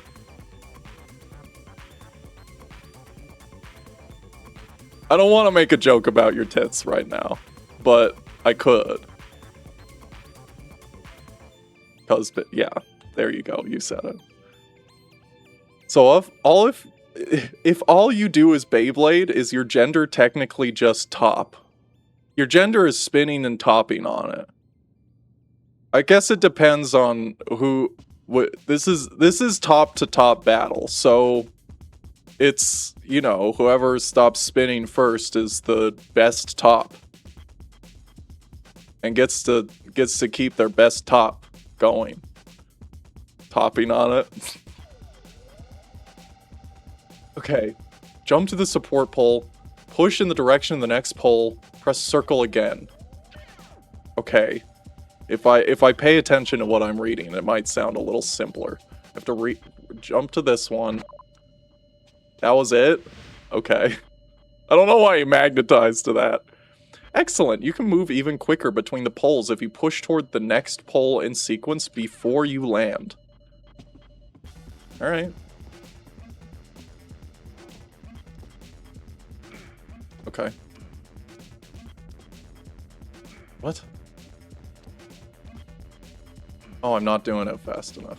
I don't want to make a joke about your tits right now, but I could. Because, yeah, there you go, you said it. So if all you do is Beyblade, is your gender technically just top? Your gender is spinning and topping on it. I guess it depends on who. This is top to top battle, so it's, you know, whoever stops spinning first is the best top, and gets to keep their best top going. Topping on it. Okay, jump to the support pole, push in the direction of the next pole, press circle again. Okay, if I pay attention to what I'm reading, it might sound a little simpler. I have to jump to this one. That was it? Okay. I don't know why he magnetized to that. Excellent, you can move even quicker between the poles if you push toward the next pole in sequence before you land. Alright. Okay. What? Oh, I'm not doing it fast enough.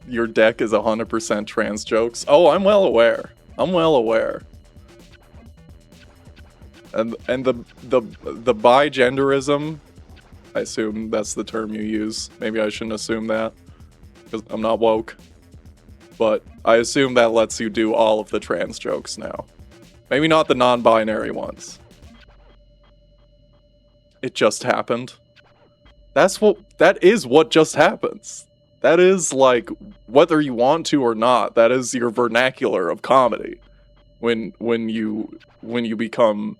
Your deck is 100% trans jokes. Oh, I'm well aware. I'm well aware. And the bigenderism, I assume that's the term you use. Maybe I shouldn't assume that, because I'm not woke. But I assume that lets you do all of the trans jokes now. Maybe not the non-binary ones. It just happened. That is what just happens. That is, like, whether you want to or not, that is your vernacular of comedy. When you become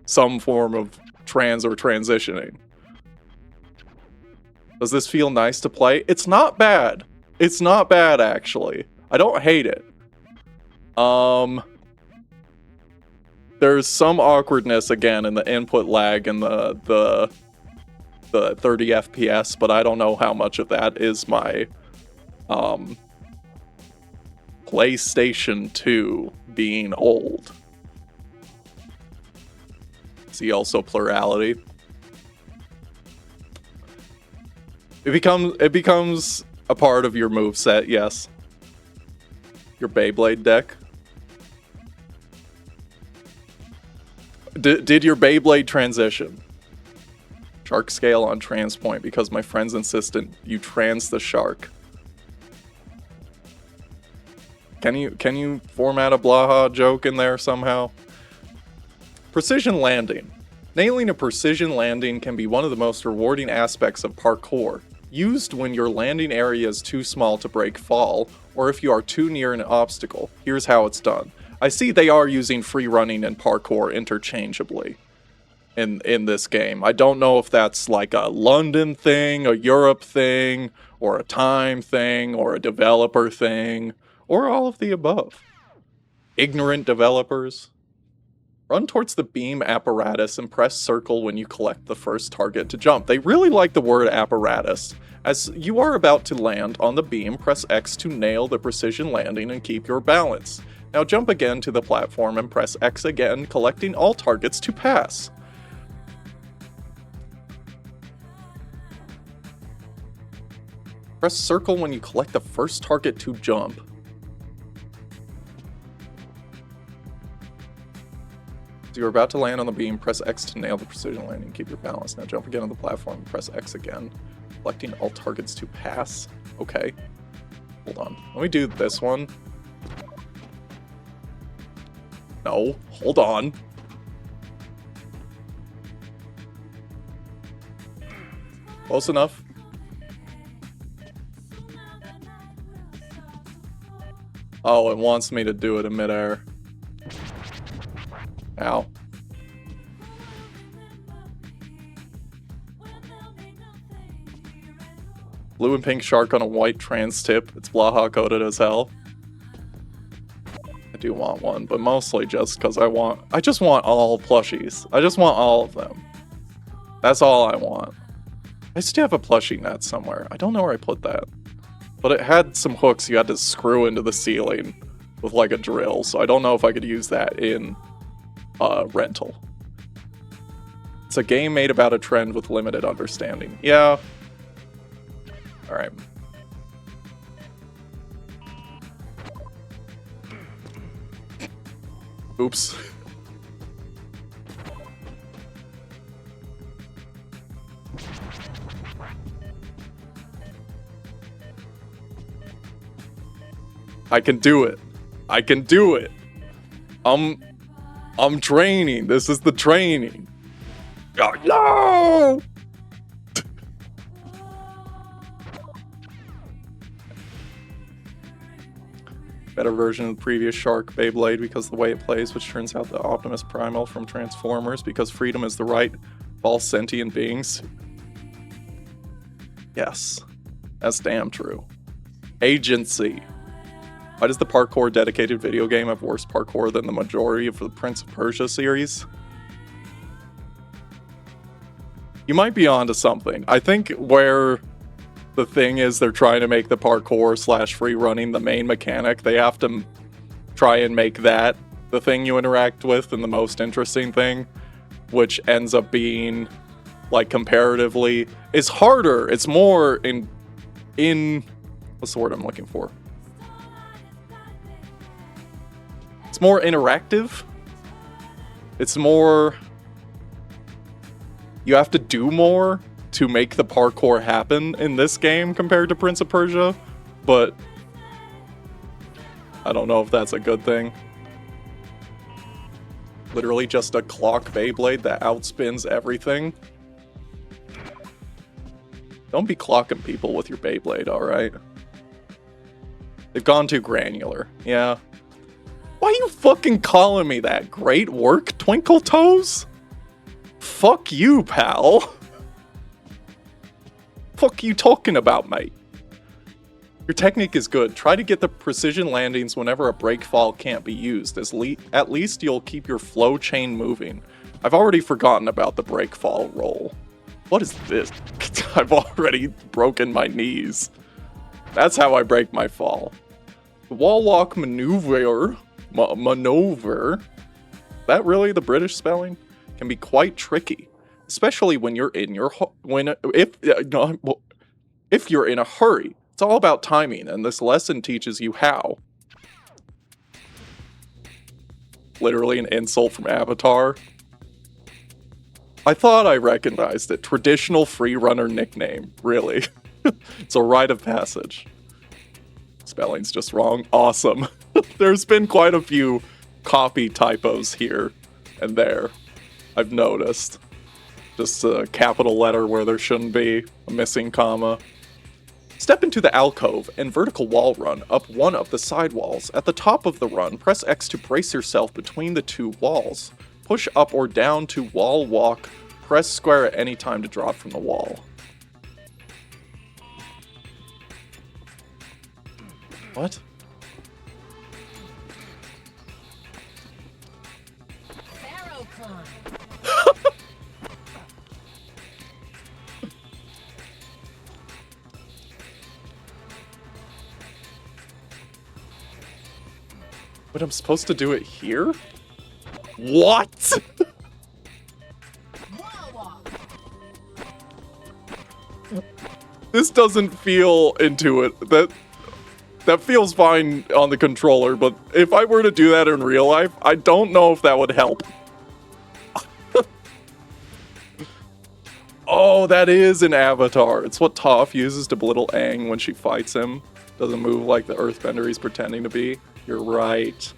some form of trans or transitioning. Does this feel nice to play? It's not bad. It's not bad, actually. I don't hate it. There's some awkwardness, again, in the input lag and the 30 FPS, but I don't know how much of that is my PlayStation 2 being old. See also plurality. It becomes a part of your moveset, yes. Your Beyblade deck. Did your Beyblade transition? Shark scale on trans point because my friends insisted you trans the shark. Can you format a Blaha joke in there somehow? Precision landing. Nailing a precision landing can be one of the most rewarding aspects of parkour, used when your landing area is too small to break fall, or if you are too near an obstacle. Here's how it's done. I see they are using free running and parkour interchangeably in this game. I don't know if that's like a London thing, a Europe thing, or a time thing, or a developer thing, or all of the above. Ignorant developers. Run towards the beam apparatus and press circle when you collect the first target to jump. They really like the word apparatus. As you are about to land on the beam, press X to nail the precision landing and keep your balance. Now jump again to the platform and press X again, collecting all targets to pass. Press circle when you collect the first target to jump. So you're about to land on the beam, press X to nail the precision landing, keep your balance. Now jump again on the platform and press X again, collecting all targets to pass. Okay. Hold on. Let me do this one. No, hold on. Close enough. Oh, it wants me to do it in midair. Ow. Blue and pink shark on a white trans tip. It's Blaha coded as hell. do want one, but mostly just because I just want all plushies. I just want all of them. That's all I want. I used to have a plushie net somewhere. I don't know where I put that. But it had some hooks you had to screw into the ceiling with like a drill, so I don't know if I could use that in rental. It's a game made about a trend with limited understanding. Yeah. Alright. Oops. I can do it. I can do it. I'm training. This is the training. Oh, no! Better version of the previous Shark Beyblade because of the way it plays, which turns out the Optimus Primal from Transformers, because freedom is the right of all sentient beings. Yes, that's damn true. Agency. Why does the parkour dedicated video game have worse parkour than the majority of the Prince of Persia series? You might be onto something. I think where the thing is they're trying to make the parkour / free running the main mechanic, they have to try and make that the thing you interact with and the most interesting thing, which ends up being, like, comparatively, is harder. It's more in what's the word I'm looking for? It's more interactive. It's more, you have to do more to make the parkour happen in this game compared to Prince of Persia, but I don't know if that's a good thing. Literally just a clock Beyblade that outspins everything. Don't be clocking people with your Beyblade, alright? They've gone too granular, yeah. Why are you fucking calling me that? Great work, Twinkle Toes? Fuck you, pal. Fuck you talking about, mate? Your technique is good. Try to get the precision landings whenever a break fall can't be used. At least you'll keep your flow chain moving. I've already forgotten about the break fall roll. What is this? I've already broken my knees. That's how I break my fall. The wall walk maneuver, that really the British spelling? Can be quite tricky, especially when you're in your if you're in a hurry. It's all about timing, and this lesson teaches you how. Literally an insult from Avatar. I thought I recognized it. Traditional free runner nickname, really. It's a rite of passage. Spelling's just wrong. Awesome. There's been quite a few copy typos here and there, I've noticed. Just a capital letter where there shouldn't be, a missing comma. Step into the alcove and vertical wall run up one of the side walls. At the top of the run, press X to brace yourself between the two walls. Push up or down to wall walk. Press square at any time to drop from the wall. What? Pharaoh climb. But I'm supposed to do it here? What? Wall walk. This doesn't feel intuitive. That feels fine on the controller, but if I were to do that in real life, I don't know if that would help. Oh, that is an Avatar. It's what Toph uses to belittle Aang when she fights him. Doesn't move like the earthbender he's pretending to be. You're right.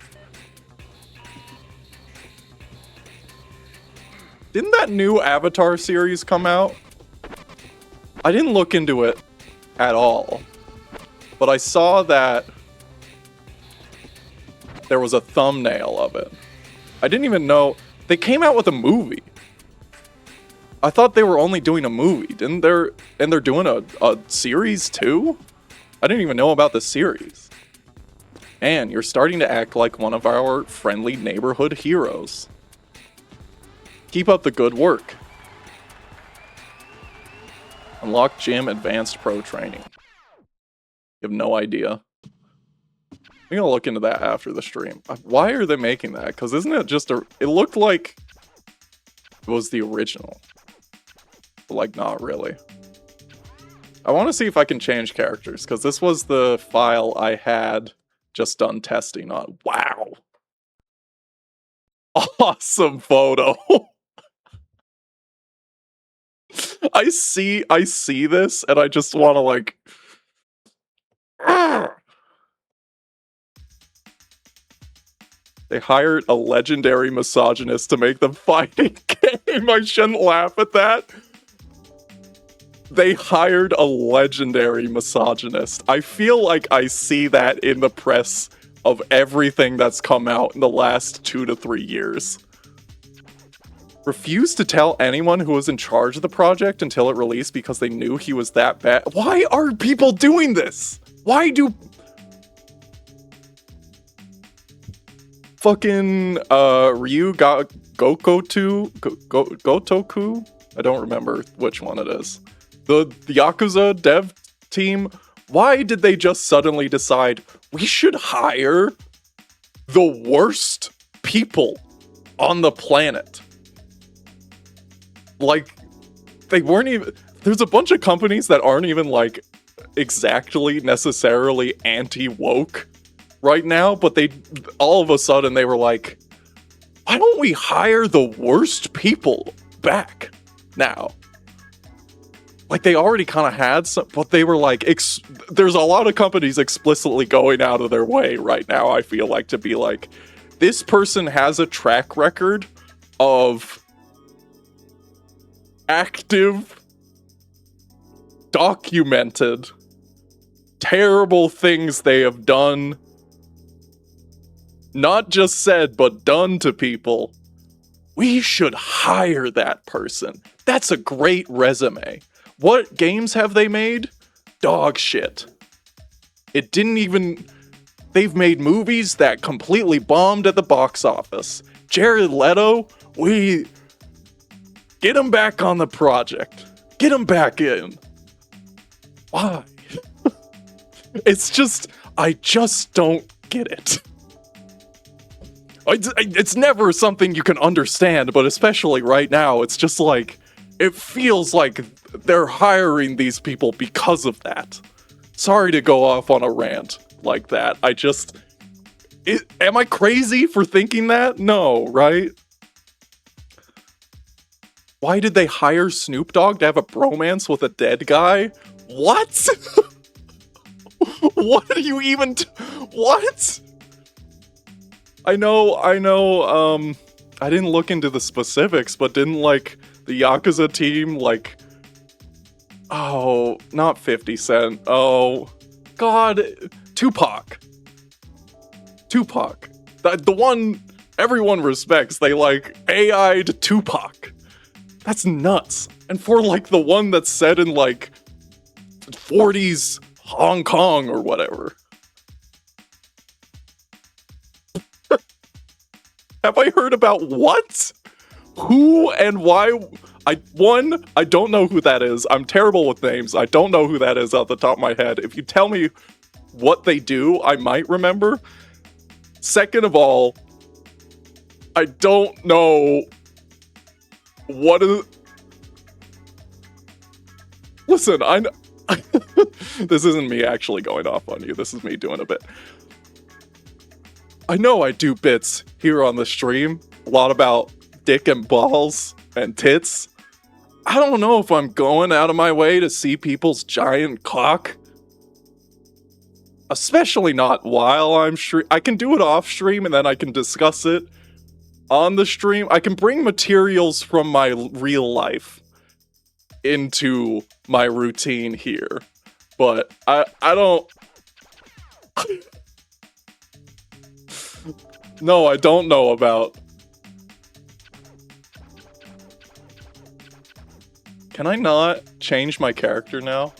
Didn't that new Avatar series come out? I didn't look into it at all. But I saw that there was a thumbnail of it. I didn't even know. They came out with a movie. I thought they were only doing a movie. And they're doing a series too? I didn't even know about the series. And you're starting to act like one of our friendly neighborhood heroes. Keep up the good work. Unlock Gym Advanced Pro Training. You have no idea. I'm gonna look into that after the stream. Why are they making that? Because isn't it just a... It looked like it was the original. But like, not really. I want to see if I can change characters, because this was the file I had just done testing on. Wow. Awesome photo. I see this, and I just want to like... They hired a legendary misogynist to make the fighting game. I shouldn't laugh at that. They hired a legendary misogynist. I feel like I see that in the press of everything that's come out in the last 2 to 3 years. Refused to tell anyone who was in charge of the project until it released because they knew he was that bad. Why are people doing this? Why do... Fucking, Ryu Gotoku? I don't remember which one it is. The Yakuza dev team, why did they just suddenly decide we should hire the worst people on the planet? Like, they weren't even... There's a bunch of companies that aren't even, like, exactly necessarily anti-woke right now, but they... All of a sudden, they were like, why don't we hire the worst people back now? Like, they already kind of had some... But they were like... There's a lot of companies explicitly going out of their way right now, I feel like, to be like, this person has a track record of... active, documented, terrible things they have done. Not just said, but done to people. We should hire that person. That's a great resume. What games have they made? Dog shit. It didn't even... They've made movies that completely bombed at the box office. Jared Leto, get him back on the project. Get him back in. Why? It's just... I just don't get it. It's never something you can understand, but especially right now, it's just like... It feels like they're hiring these people because of that. Sorry to go off on a rant like that. I just... Am I crazy for thinking that? No, right? Why did they hire Snoop Dogg to have a bromance with a dead guy? What? What are you even... What? I know, I didn't look into the specifics, but didn't, like, the Yakuza team, like... Oh, not 50 Cent. Oh, God. Tupac. The one everyone respects, they, like, AI'd Tupac. That's nuts. And for, like, the one that's set in, like, 40s Hong Kong or whatever. Have I heard about what? Who and why? I don't know who that is. I'm terrible with names. I don't know who that is off the top of my head. If you tell me what they do, I might remember. Second of all, I don't know what is... Listen, this isn't me actually going off on you. This is me doing a bit. I know I do bits here on the stream, a lot about dick and balls and tits. I don't know if I'm going out of my way to see people's giant cock. Especially not while I'm stream. I can do it off stream and then I can discuss it on the stream. I can bring materials from my real life into my routine here. But I don't... No, I don't know about... Can I not change my character now?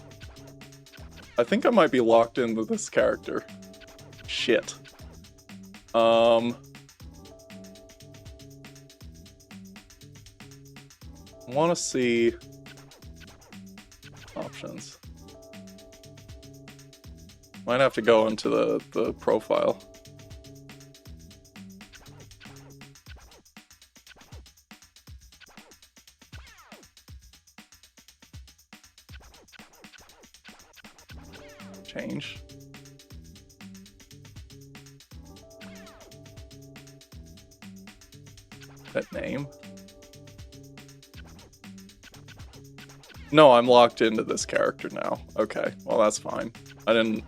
I think I might be locked into this character. Shit. I want to see options. Might have to go into the profile. Change. That name. No, I'm locked into this character now. Okay, well that's fine. I didn't...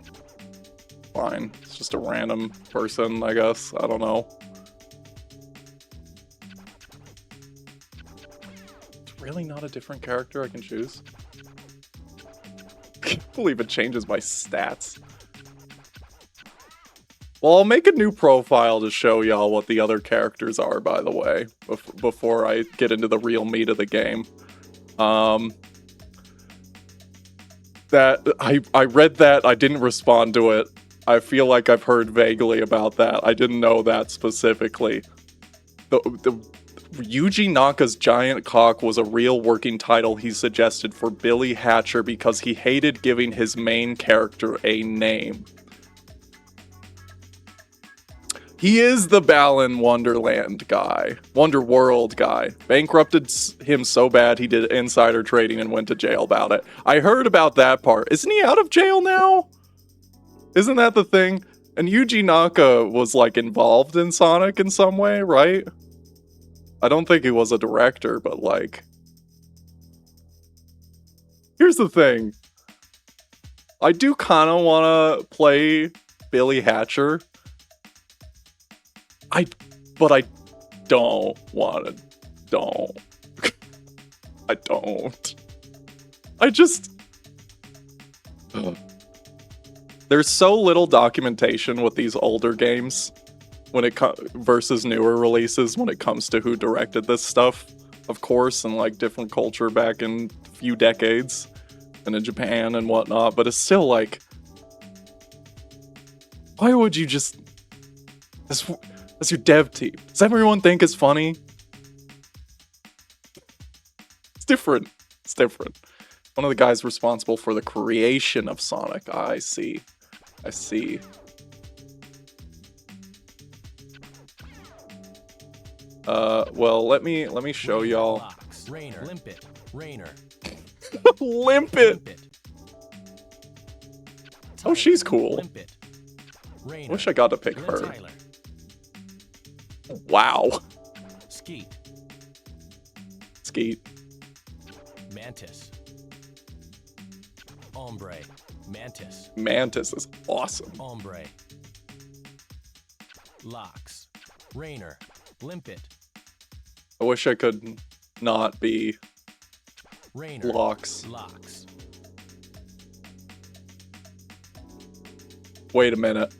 Fine. It's just a random person, I guess. I don't know. It's really not a different character I can choose. I can't believe it changes my stats. Well, I'll make a new profile to show y'all what the other characters are, by the way, before I get into the real meat of the game. That I read that, I didn't respond to it. I feel like I've heard vaguely about that. I didn't know that specifically. The Yuji Naka's giant cock was a real working title he suggested for Billy Hatcher because he hated giving his main character a name. He is the Balan Wonderland guy. Wonderworld guy. Bankrupted him so bad he did insider trading and went to jail about it. I heard about that part. Isn't he out of jail now? Isn't that the thing? And Yuji Naka was like involved in Sonic in some way, right? I don't think he was a director, but like... Here's the thing. I do kind of want to play Billy Hatcher. But I don't want to. Don't. I don't. I just... Ugh. There's so little documentation with these older games when it versus newer releases when it comes to who directed this stuff, of course, and like different culture back in a few decades and in Japan and whatnot, but it's still like, why would you just... That's your dev team. Does everyone think it's funny? It's different. It's different. One of the guys responsible for the creation of Sonic. I see. I see. Well, let me show y'all. Rainer. Limpet. Rainer. Limpet. Oh, she's cool. Limpet. Rainer. Wish I got to pick her. Tyler. Wow. Skeet. Skeet. Mantis. Ombre. Mantis. Mantis is awesome. Ombre. Lox. Rainer. Limpet. I wish I could not be Rainer. Lox. Lox. Wait a minute.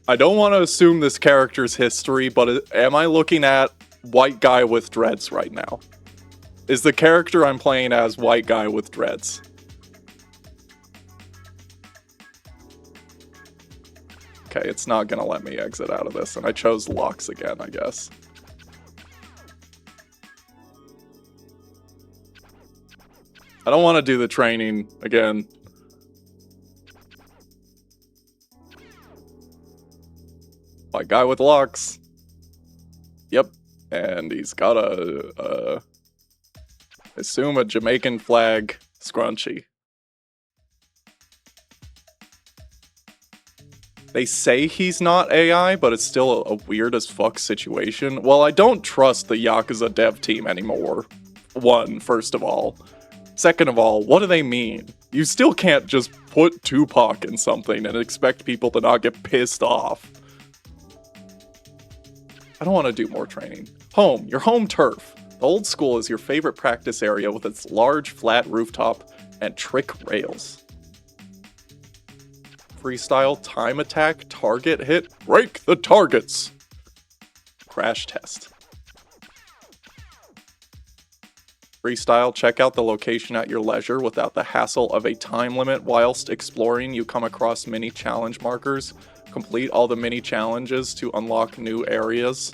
I don't want to assume this character's history, but am I looking at white guy with dreads right now? Is the character I'm playing as white guy with dreads? Okay, it's not gonna let me exit out of this, and I chose Lux again, I guess. I don't want to do the training again. White guy with locks. Yep. And he's got a assume a Jamaican flag scrunchie. They say he's not AI, but it's still a weird as fuck situation. Well, I don't trust the Yakuza dev team anymore. First of all. Second of all, what do they mean? You still can't just put Tupac in something and expect people to not get pissed off. I don't want to do more training. Home, your home turf. The old school is your favorite practice area with its large flat rooftop and trick rails. Freestyle, time attack, target hit, break the targets. Crash test. Freestyle, check out the location at your leisure without the hassle of a time limit. Whilst exploring, you come across mini challenge markers. Complete all the mini challenges to unlock new areas.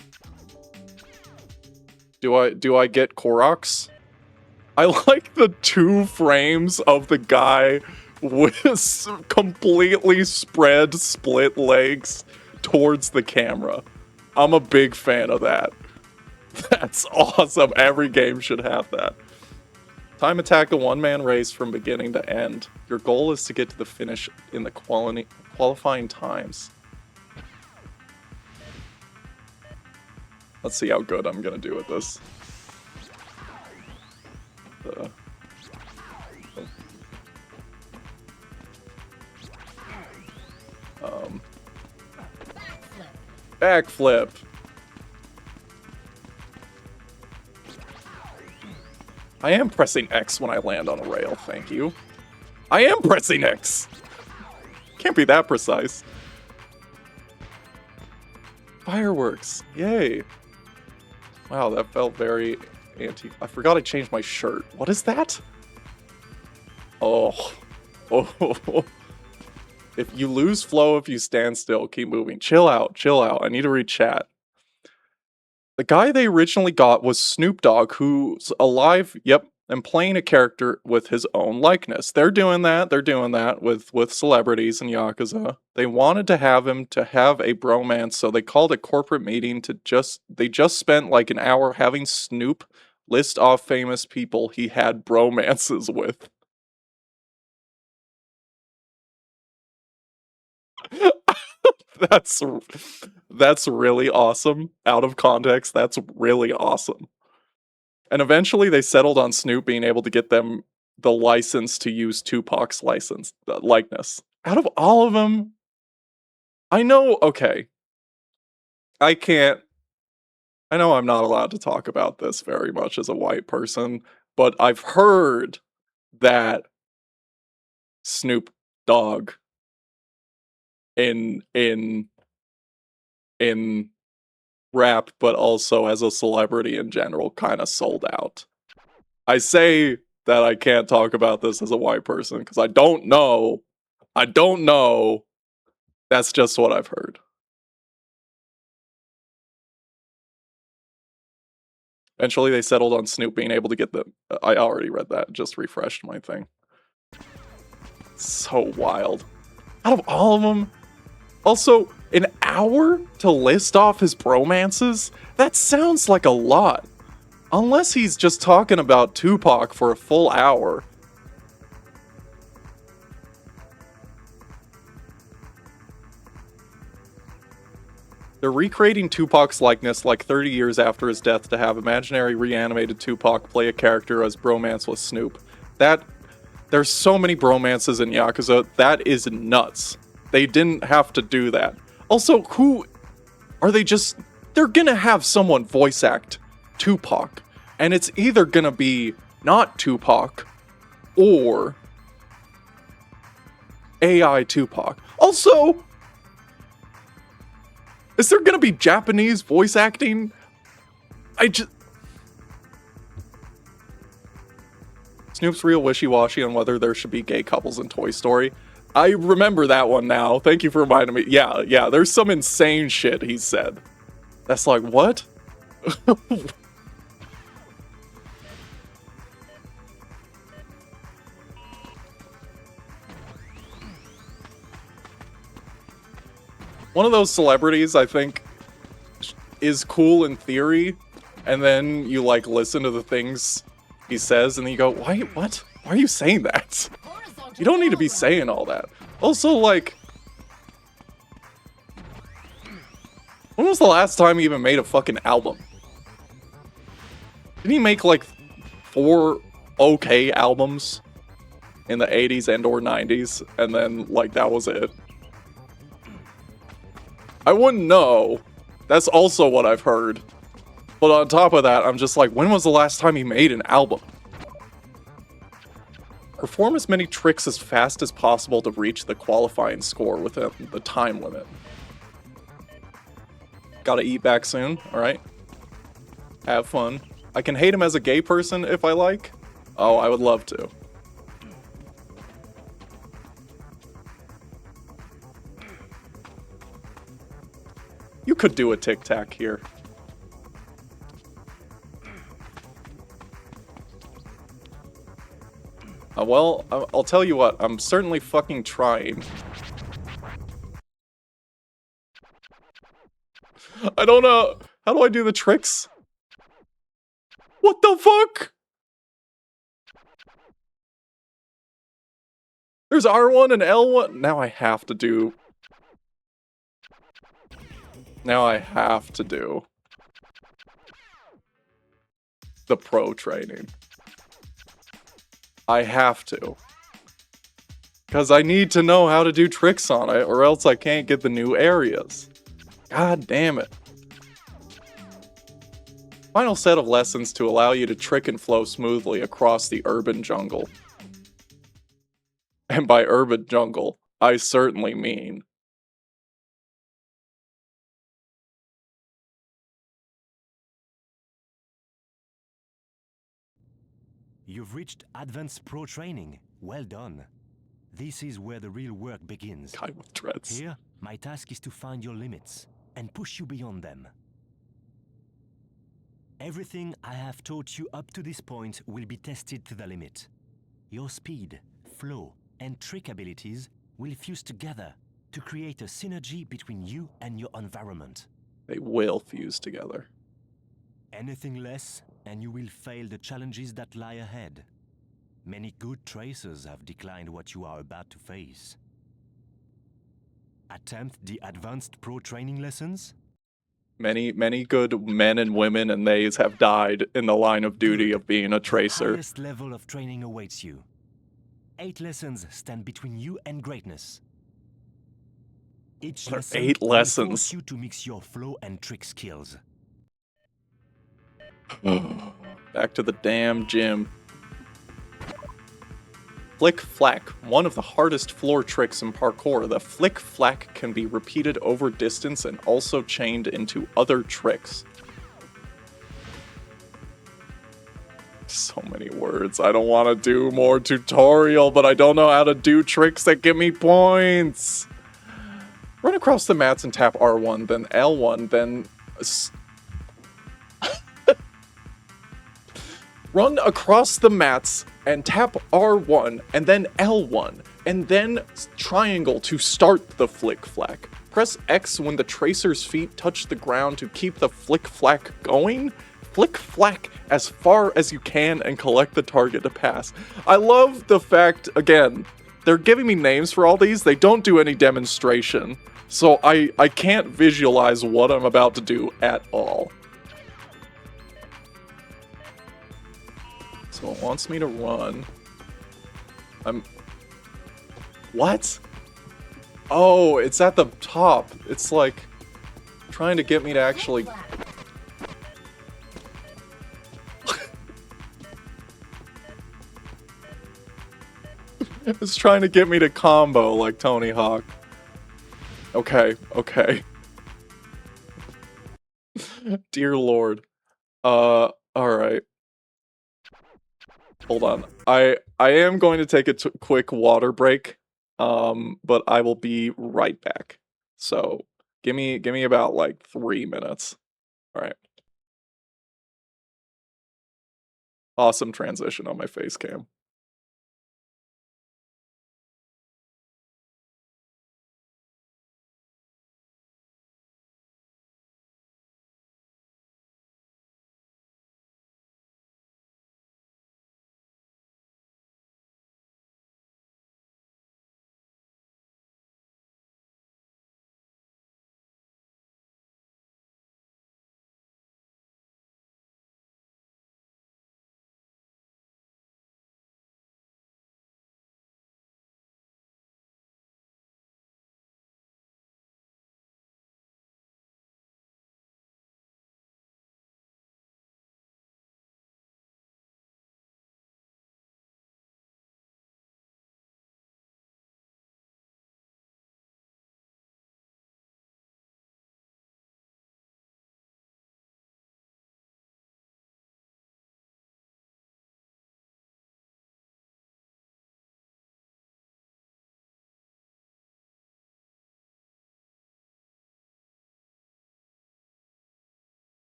Do I get Koroks? I like the 2 frames of the guy with completely spread split legs towards the camera. I'm a big fan of that. That's awesome. Every game should have that. Time attack, a one-man race from beginning to end. Your goal is to get to the finish in the qualifying times. Let's see how good I'm gonna do with this. Backflip. I am pressing X when I land on a rail, thank you. I am pressing X! Can't be that precise. Fireworks, yay. Wow, that felt very I forgot I changed my shirt. What is that? Oh. Oh. If you lose flow, if you stand still, keep moving. Chill out, chill out. I need to read chat. The guy they originally got was Snoop Dogg, who's alive, yep, and playing a character with his own likeness. They're doing that with celebrities in Yakuza. They wanted to have him to have a bromance, so they called a corporate meeting they just spent like an hour having Snoop list off famous people he had bromances with. That's really awesome. Out of context, that's really awesome. And eventually they settled on Snoop being able to get them the license to use Tupac's likeness. Out of all of them, I know, okay. I know I'm not allowed to talk about this very much as a white person, but I've heard that Snoop Dogg in rap, but also as a celebrity in general, kind of sold out. I say that I can't talk about this as a white person because I don't know. That's just what I've heard. Eventually they settled on Snoop being able to get them. I already read that, just refreshed my thing. So wild. Out of all of them, also, an hour to list off his bromances? That sounds like a lot. Unless he's just talking about Tupac for a full hour. They're recreating Tupac's likeness like 30 years after his death to have imaginary reanimated Tupac play a character as bromance with Snoop. There's so many bromances in Yakuza, that is nuts. They didn't have to do that. Also, they're gonna have someone voice act Tupac, and it's either gonna be not Tupac, or AI Tupac. Also, is there gonna be Japanese voice acting? Snoop's real wishy-washy on whether there should be gay couples in Toy Story. I remember that one now. Thank you for reminding me. Yeah, there's some insane shit he said. That's like, what? One of those celebrities, I think, is cool in theory, and then you, like, listen to the things he says, and then you go, what? Why are you saying that? You don't need to be saying all that. Also, like, when was the last time he even made a fucking album? Didn't he make, like, 4 okay albums in the 80s and or 90s, and then, like, that was it? I wouldn't know. That's also what I've heard. But on top of that, I'm just like, when was the last time he made an album? Perform as many tricks as fast as possible to reach the qualifying score within the time limit. Gotta eat back soon, alright? Have fun. I can hate him as a gay person if I like. Oh, I would love to. You could do a tic-tac here. Well, I'll tell you what, I'm certainly fucking trying. I don't know. How do I do the tricks? What the fuck? There's R1 and L1. Now I have to do the pro training. I have to. Because I need to know how to do tricks on it, or else I can't get the new areas. God damn it. Final set of lessons to allow you to trick and flow smoothly across the urban jungle. And by urban jungle, I certainly mean... You've reached Advanced Pro Training. Well done. This is where the real work begins. Guy with dreads. Here, my task is to find your limits and push you beyond them. Everything I have taught you up to this point will be tested to the limit. Your speed, flow, and trick abilities will fuse together to create a synergy between you and your environment. They will fuse together. Anything less, and you will fail the challenges that lie ahead. Many good tracers have declined what you are about to face. Attempt the Advanced Pro Training lessons? Many good men and women and theys have died in the line of duty of being a The tracer. highest level of training awaits you. 8 lessons stand between you and greatness. Each What are lesson 8 will lessons? force you to mix your flow and trick skills. Back to the damn gym. Flick Flack, one of the hardest floor tricks in parkour. The Flick Flack can be repeated over distance and also chained into other tricks. So many words. I don't want to do more tutorial, but I don't know how to do tricks that give me points. Run across the mats and tap R1, then L1, then... Run across the mats and tap R1 and then L1 and then triangle to start the Flick Flack. Press X when the tracer's feet touch the ground to keep the Flick Flack going. Flick Flack as far as you can and collect the target to pass. I love the fact, again, they're giving me names for all these. They don't do any demonstration. So I can't visualize what I'm about to do at all. So it wants me to run. What? Oh, it's at the top. It's like trying to get me to actually... It's trying to get me to combo like Tony Hawk. Okay, okay. Dear Lord. Alright. Hold on. I am going to take a quick water break. But I will be right back. So, give me about like 3 minutes. Alright. Awesome transition on my face cam.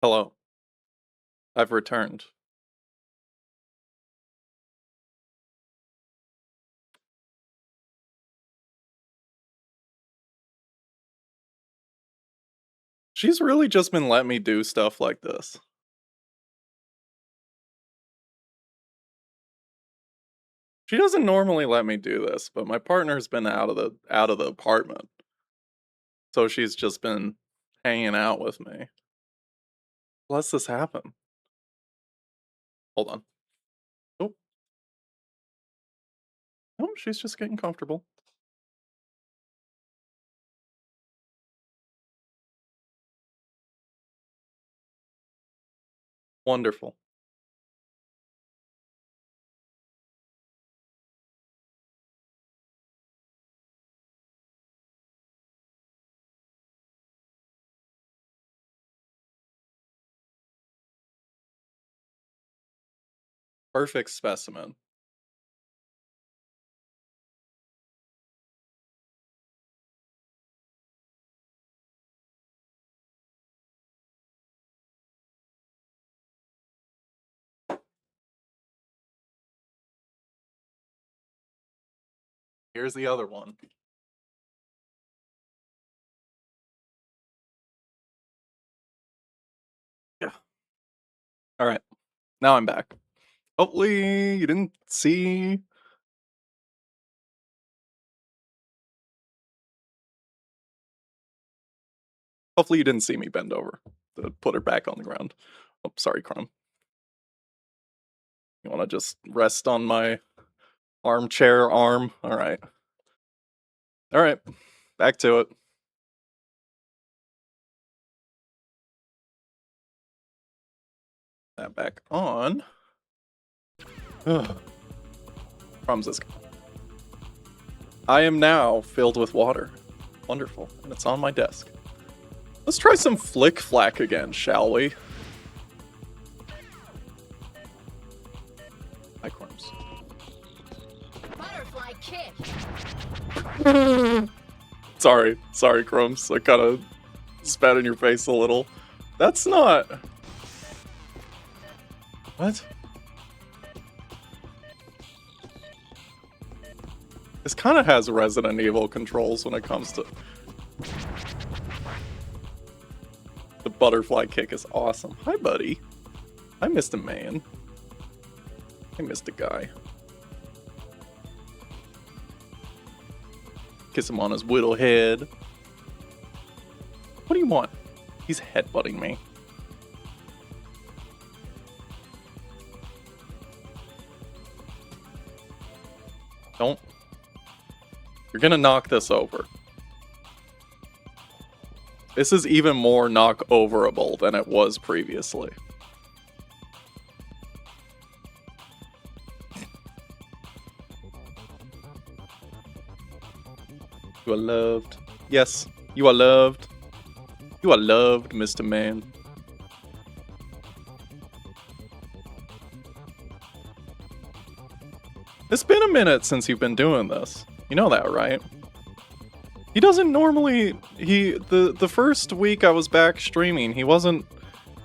Hello. I've returned. She's really just been letting me do stuff like this. She doesn't normally let me do this, but my partner's been out of the apartment. So she's just been hanging out with me. Lets this happen. Hold on. Oh. No, she's just getting comfortable. Wonderful. Perfect specimen. Here's the other one. Yeah. All right. Now I'm back. Hopefully you didn't see. Hopefully you didn't see me bend over to put her back on the ground. Oh, sorry, Crumb. You want to just rest on my armchair arm? All right. All right. Back to it. That back on. Crumbs is. I am now filled with water. Wonderful. And it's on my desk. Let's try some flick flack again, shall we? Hi, Crumbs. Butterfly kick. Sorry, Crumbs. I kind of spat in your face a little. That's not. What? This kind of has Resident Evil controls when it comes to. The butterfly kick is awesome. Hi, buddy. I missed a man. I missed a guy. Kiss him on his little head. What do you want? He's headbutting me. Don't. You're gonna knock this over. This is even more knock-overable than it was previously. You are loved. Yes, you are loved. You are loved, Mr. Man. It's been a minute since you've been doing this. You know that, right? He doesn't normally. The first week I was back streaming, he wasn't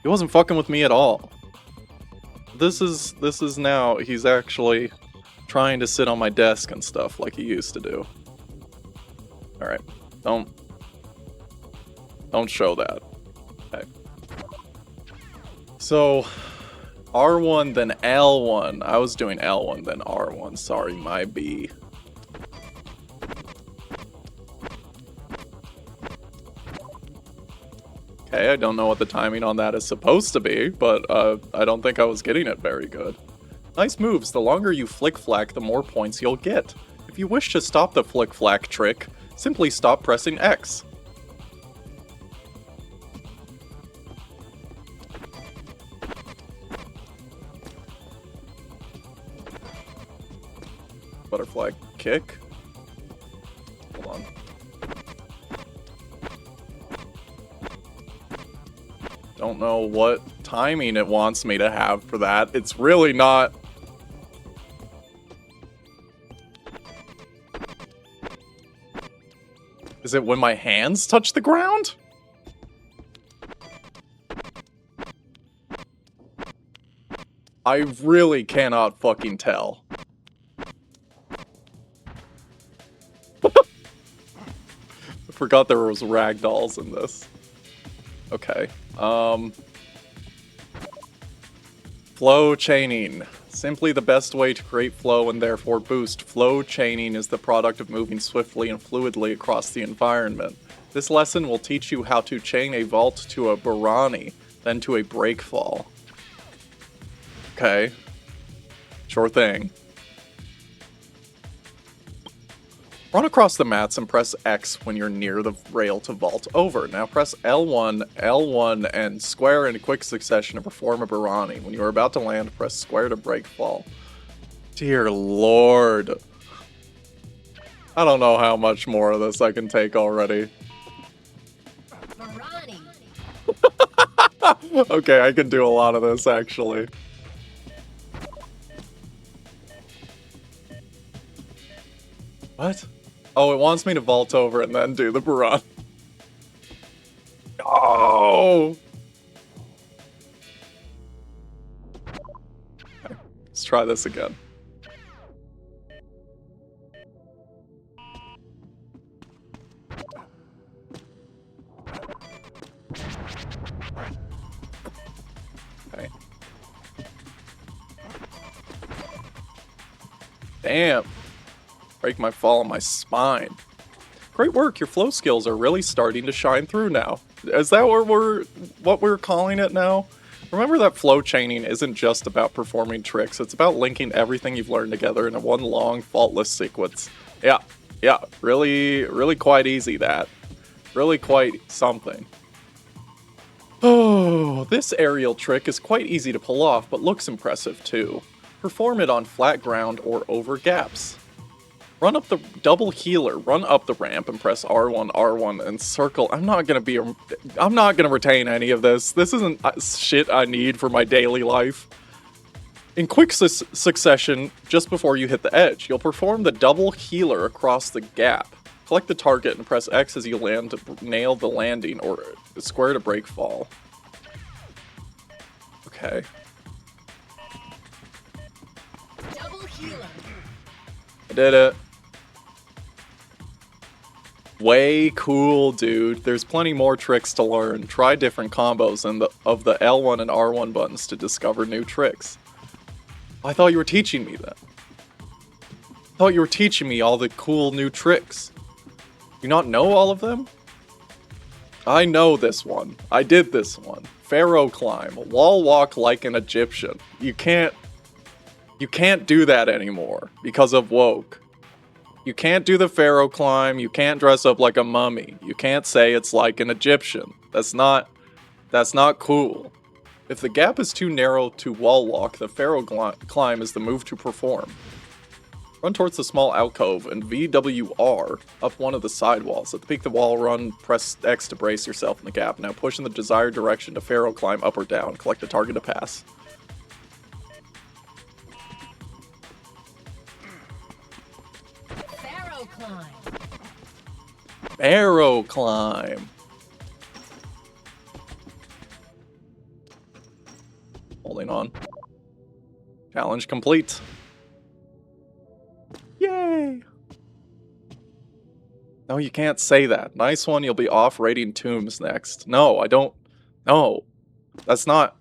fucking with me at all. This is now he's actually trying to sit on my desk and stuff like he used to do. All right, don't show that. Okay. So R1 then L1. I was doing L1 then R1. Sorry, my B. Okay, I don't know what the timing on that is supposed to be, but I don't think I was getting it very good. Nice moves. The longer you flick-flack, the more points you'll get. If you wish to stop the flick-flack trick, simply stop pressing X. Butterfly kick. Hold on. Don't know what timing it wants me to have for that. It's really not. Is it when my hands touch the ground? I really cannot fucking tell. I forgot there was ragdolls in this. Okay. Flow chaining. Simply the best way to create flow and therefore boost. Flow chaining is the product of moving swiftly and fluidly across the environment. This lesson will teach you how to chain a vault to a Barani, then to a breakfall. Okay. Sure thing. Run across the mats and press X when you're near the rail to vault over. Now press L1, L1, and square in quick succession to perform a Barani. When you are about to land, press square to break fall. Dear Lord. I don't know how much more of this I can take already. Barani. Okay, I can do a lot of this, actually. What? Oh, it wants me to vault over and then do the Baran. Oh! Okay, let's try this again. Okay. Damn. Break my fall on my spine. Great work, your flow skills are really starting to shine through now. Is that what we're calling it now? Remember that flow chaining isn't just about performing tricks, it's about linking everything you've learned together in a one long, faultless sequence. Yeah, really quite easy that. Really quite something. Oh, this aerial trick is quite easy to pull off, but looks impressive too. Perform it on flat ground or over gaps. Run up the double healer, run up the ramp and press R1, R1 and circle. I'm not gonna retain any of this. This isn't shit I need for my daily life. In quick succession, just before you hit the edge, you'll perform the double healer across the gap. Collect the target and press X as you land to nail the landing or square to break fall. Okay. Double healer. I did it. Way cool, dude. There's plenty more tricks to learn. Try different combos of the L1 and R1 buttons to discover new tricks. I thought you were teaching me that. I thought you were teaching me all the cool new tricks. You not know all of them? I know this one. I did this one. Pharaoh climb. Wall walk like an Egyptian. You can't do that anymore because of woke. You can't do the Pharaoh climb, you can't dress up like a mummy, you can't say it's like an Egyptian. That's not cool. If the gap is too narrow to wall walk, the Pharaoh climb is the move to perform. Run towards the small alcove and VWR up one of the side walls. At the peak of the wall, run, press X to brace yourself in the gap. Now push in the desired direction to Pharaoh climb up or down. Collect a target to pass. Pharaoh climb. Pharaoh climb. Holding on. Challenge complete. Yay! No, you can't say that. Nice one, you'll be off raiding tombs next. No, I don't. No. That's not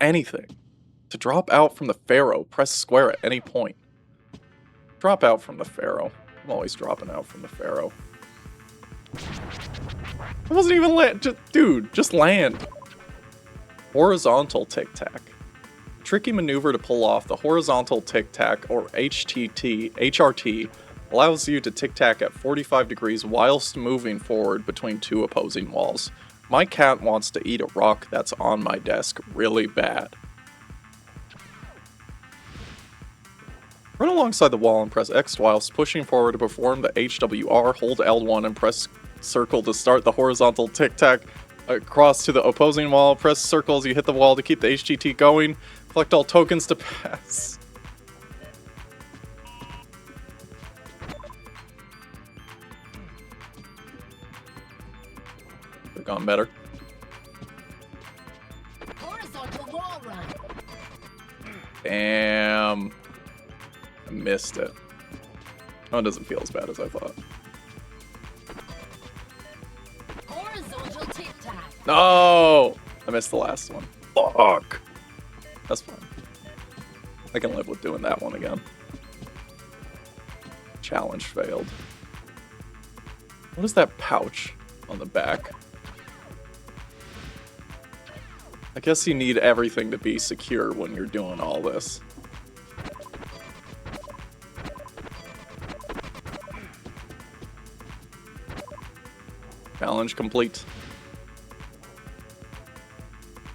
anything. To drop out from the Pharaoh, press square at any point. Drop out from the Pharaoh. I'm always dropping out from the Pharaoh. It wasn't even land. Dude, just land. Horizontal tic-tac. Tricky maneuver to pull off. The horizontal tic-tac, or HRT, allows you to tic-tac at 45 degrees whilst moving forward between two opposing walls. My cat wants to eat a rock that's on my desk really bad. Run alongside the wall and press X whilst pushing forward to perform the HWR. Hold L1 and press circle to start the horizontal tic-tac across to the opposing wall. Press circle as you hit the wall to keep the HGT going. Collect all tokens to pass. Could've gone better. Horizontal wall run. Damn. I missed it. Oh, it doesn't feel as bad as I thought. Horizontal tic-tac. No! I missed the last one. Fuck. That's fine. I can live with doing that one again. Challenge failed. What is that pouch on the back? I guess you need everything to be secure when you're doing all this. Challenge complete.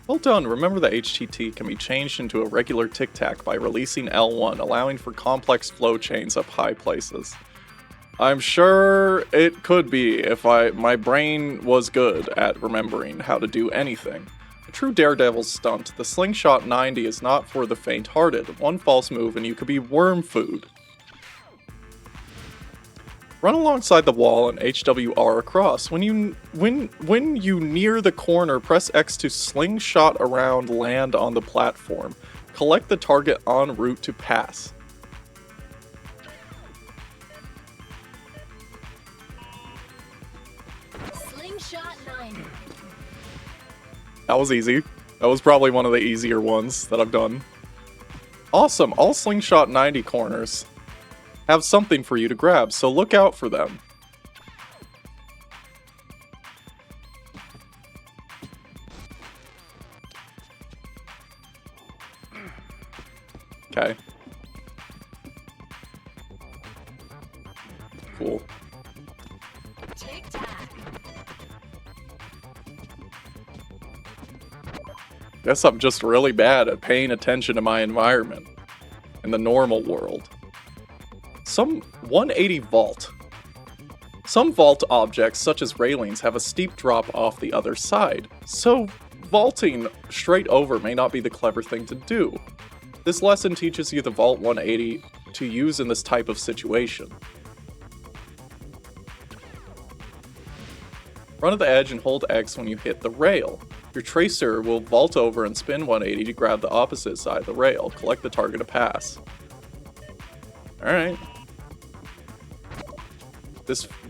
Well done. Remember the HTT can be changed into a regular tic-tac by releasing L1, allowing for complex flow chains up high places. I'm sure it could be if my brain was good at remembering how to do anything. A true daredevil stunt, the slingshot 90 is not for the faint-hearted. One false move and you could be worm food. Run alongside the wall and HWR across. When you near the corner, press X to slingshot around, land on the platform. Collect the target en route to pass. Slingshot 90. That was easy. That was probably one of the easier ones that I've done. Awesome, all slingshot 90 corners have something for you to grab, so look out for them. Okay. Cool. Tic-tac. Guess I'm just really bad at paying attention to my environment in the normal world. Some 180 vault. Some vault objects, such as railings, have a steep drop off the other side, so vaulting straight over may not be the clever thing to do. This lesson teaches you the vault 180 to use in this type of situation. Run to the edge and hold X when you hit the rail. Your tracer will vault over and spin 180 to grab the opposite side of the rail. Collect the target to pass. Alright.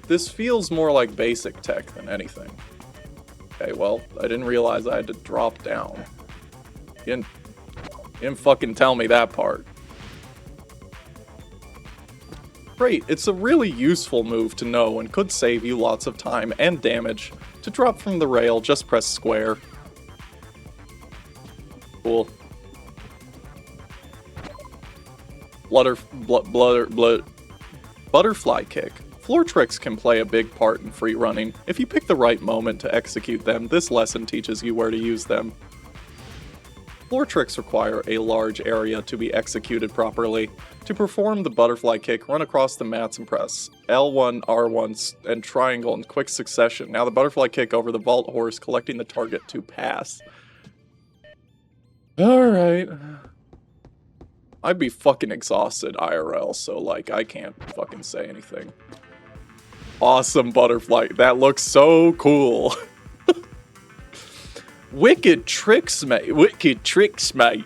This feels more like basic tech than anything. Okay, well, I didn't realize I had to drop down. You didn't fucking tell me that part. Great, it's a really useful move to know and could save you lots of time and damage. To drop from the rail, just press square. Cool. Butterfly kick. Floor tricks can play a big part in free running. If you pick the right moment to execute them, this lesson teaches you where to use them. Floor tricks require a large area to be executed properly. To perform the butterfly kick, run across the mats and press L1, R1, and triangle in quick succession. Now the butterfly kick over the vault horse, collecting the target to pass. Alright. I'd be fucking exhausted IRL, so like, I can't fucking say anything. Awesome butterfly. That looks so cool. Wicked tricks, mate. Wicked tricks, mate.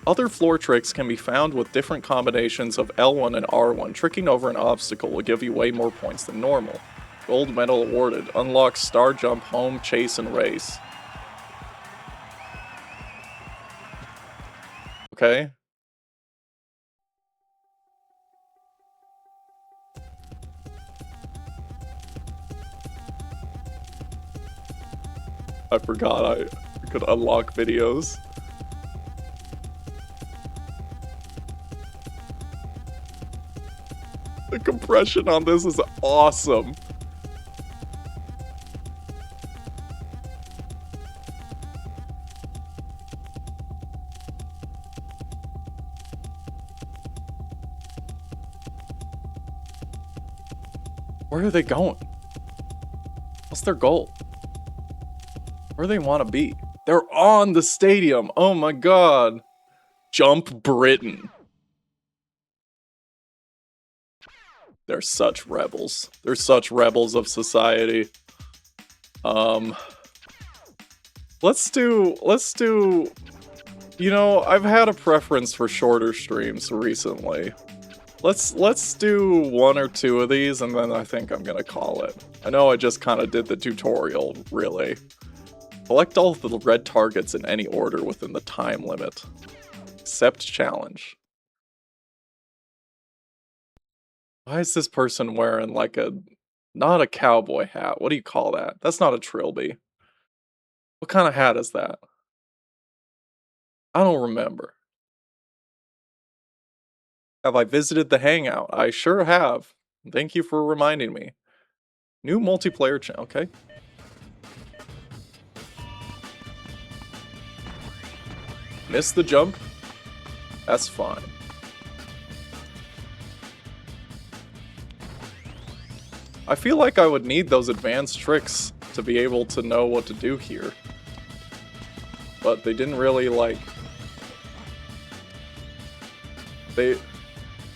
Other floor tricks can be found with different combinations of L1 and R1. Tricking over an obstacle will give you way more points than normal. Gold medal awarded. Unlock star jump, home, chase, and race. Okay. I forgot I could unlock videos. The compression on this is awesome. Where are they going? What's their goal? Where do they want to be? They're on the stadium. Oh my god. Jump Britain. They're such rebels. They're such rebels of society. Let's do You know, I've had a preference for shorter streams recently. Let's do 1 or 2 of these, and then I think I'm gonna call it. I know I just kind of did the tutorial, really. Collect all the red targets in any order within the time limit. Accept challenge. Why is this person wearing like not a cowboy hat? What do you call that? That's not a trilby. What kind of hat is that? I don't remember. Have I visited the Hangout? I sure have. Thank you for reminding me. New multiplayer channel, okay. Missed the jump? That's fine. I feel like I would need those advanced tricks to be able to know what to do here. But they didn't really, like... It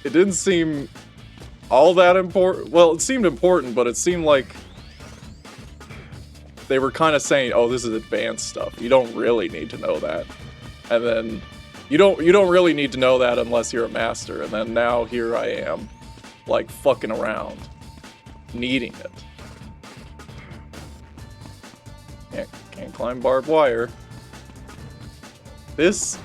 didn't seem all that important. Well, it seemed important, but it seemed like they were kind of saying, oh, this is advanced stuff. You don't really need to know that. And then you don't really need to know that unless you're a master. And then now here I am, like fucking around, needing it. Can't climb barbed wire. This...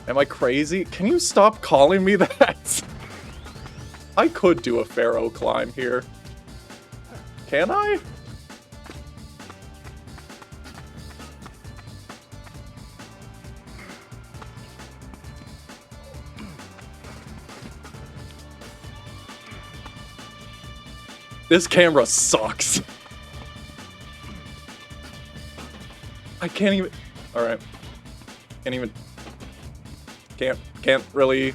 Am I crazy? Can you stop calling me that? I could do a pharaoh climb here. Can I? This camera sucks. I can't even... Alright. Can't even... Can't really...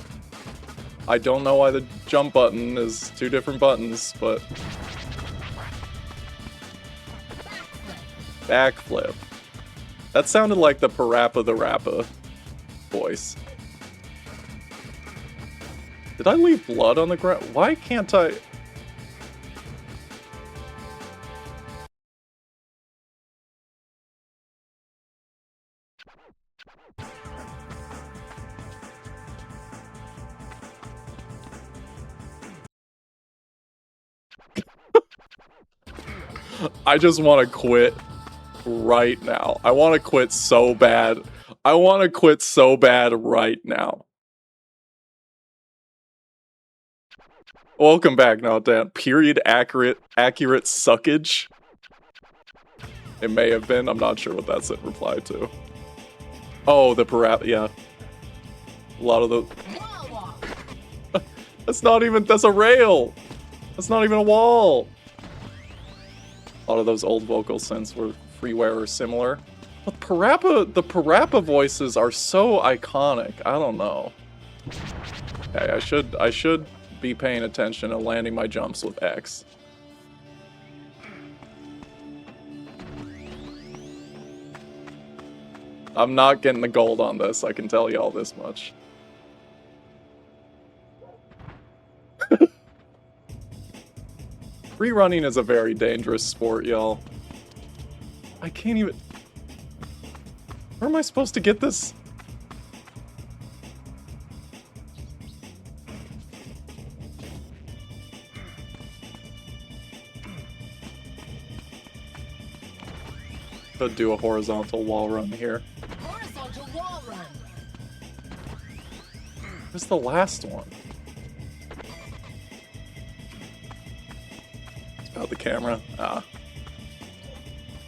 I don't know why the jump button is 2 different buttons, but... Backflip. That sounded like the Parappa the Rappa voice. Did I leave blood on the ground? Why can't I... I just want to quit right now. I want to quit so bad. I want to quit so bad right now. Welcome back, now, Dan. Period accurate suckage. It may have been. I'm not sure what that's in reply to. Oh, the Parappa, yeah. A lot of the... That's not even... That's a rail! That's not even a wall! A lot of those old vocal synths were freeware or similar. But the Parappa voices are so iconic. I don't know. Okay, I should be paying attention and landing my jumps with X. I'm not getting the gold on this, I can tell you all this much. Free running is a very dangerous sport, y'all. I can't even... Where am I supposed to get this? Could do a horizontal wall run here. Horizontal wall run. Where's the last one? The camera.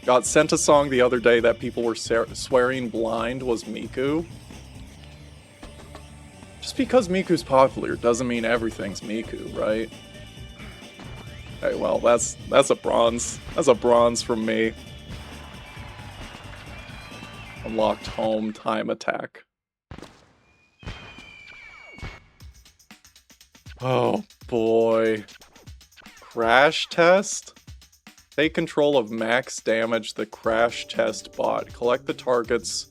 Got sent a song the other day that people were swearing blind was Miku. Just because Miku's popular doesn't mean everything's Miku, right? Okay, well, that's a bronze. That's a bronze from me. Unlocked home time attack. Oh boy. Crash test? Take control of max damage the crash test bot. Collect the targets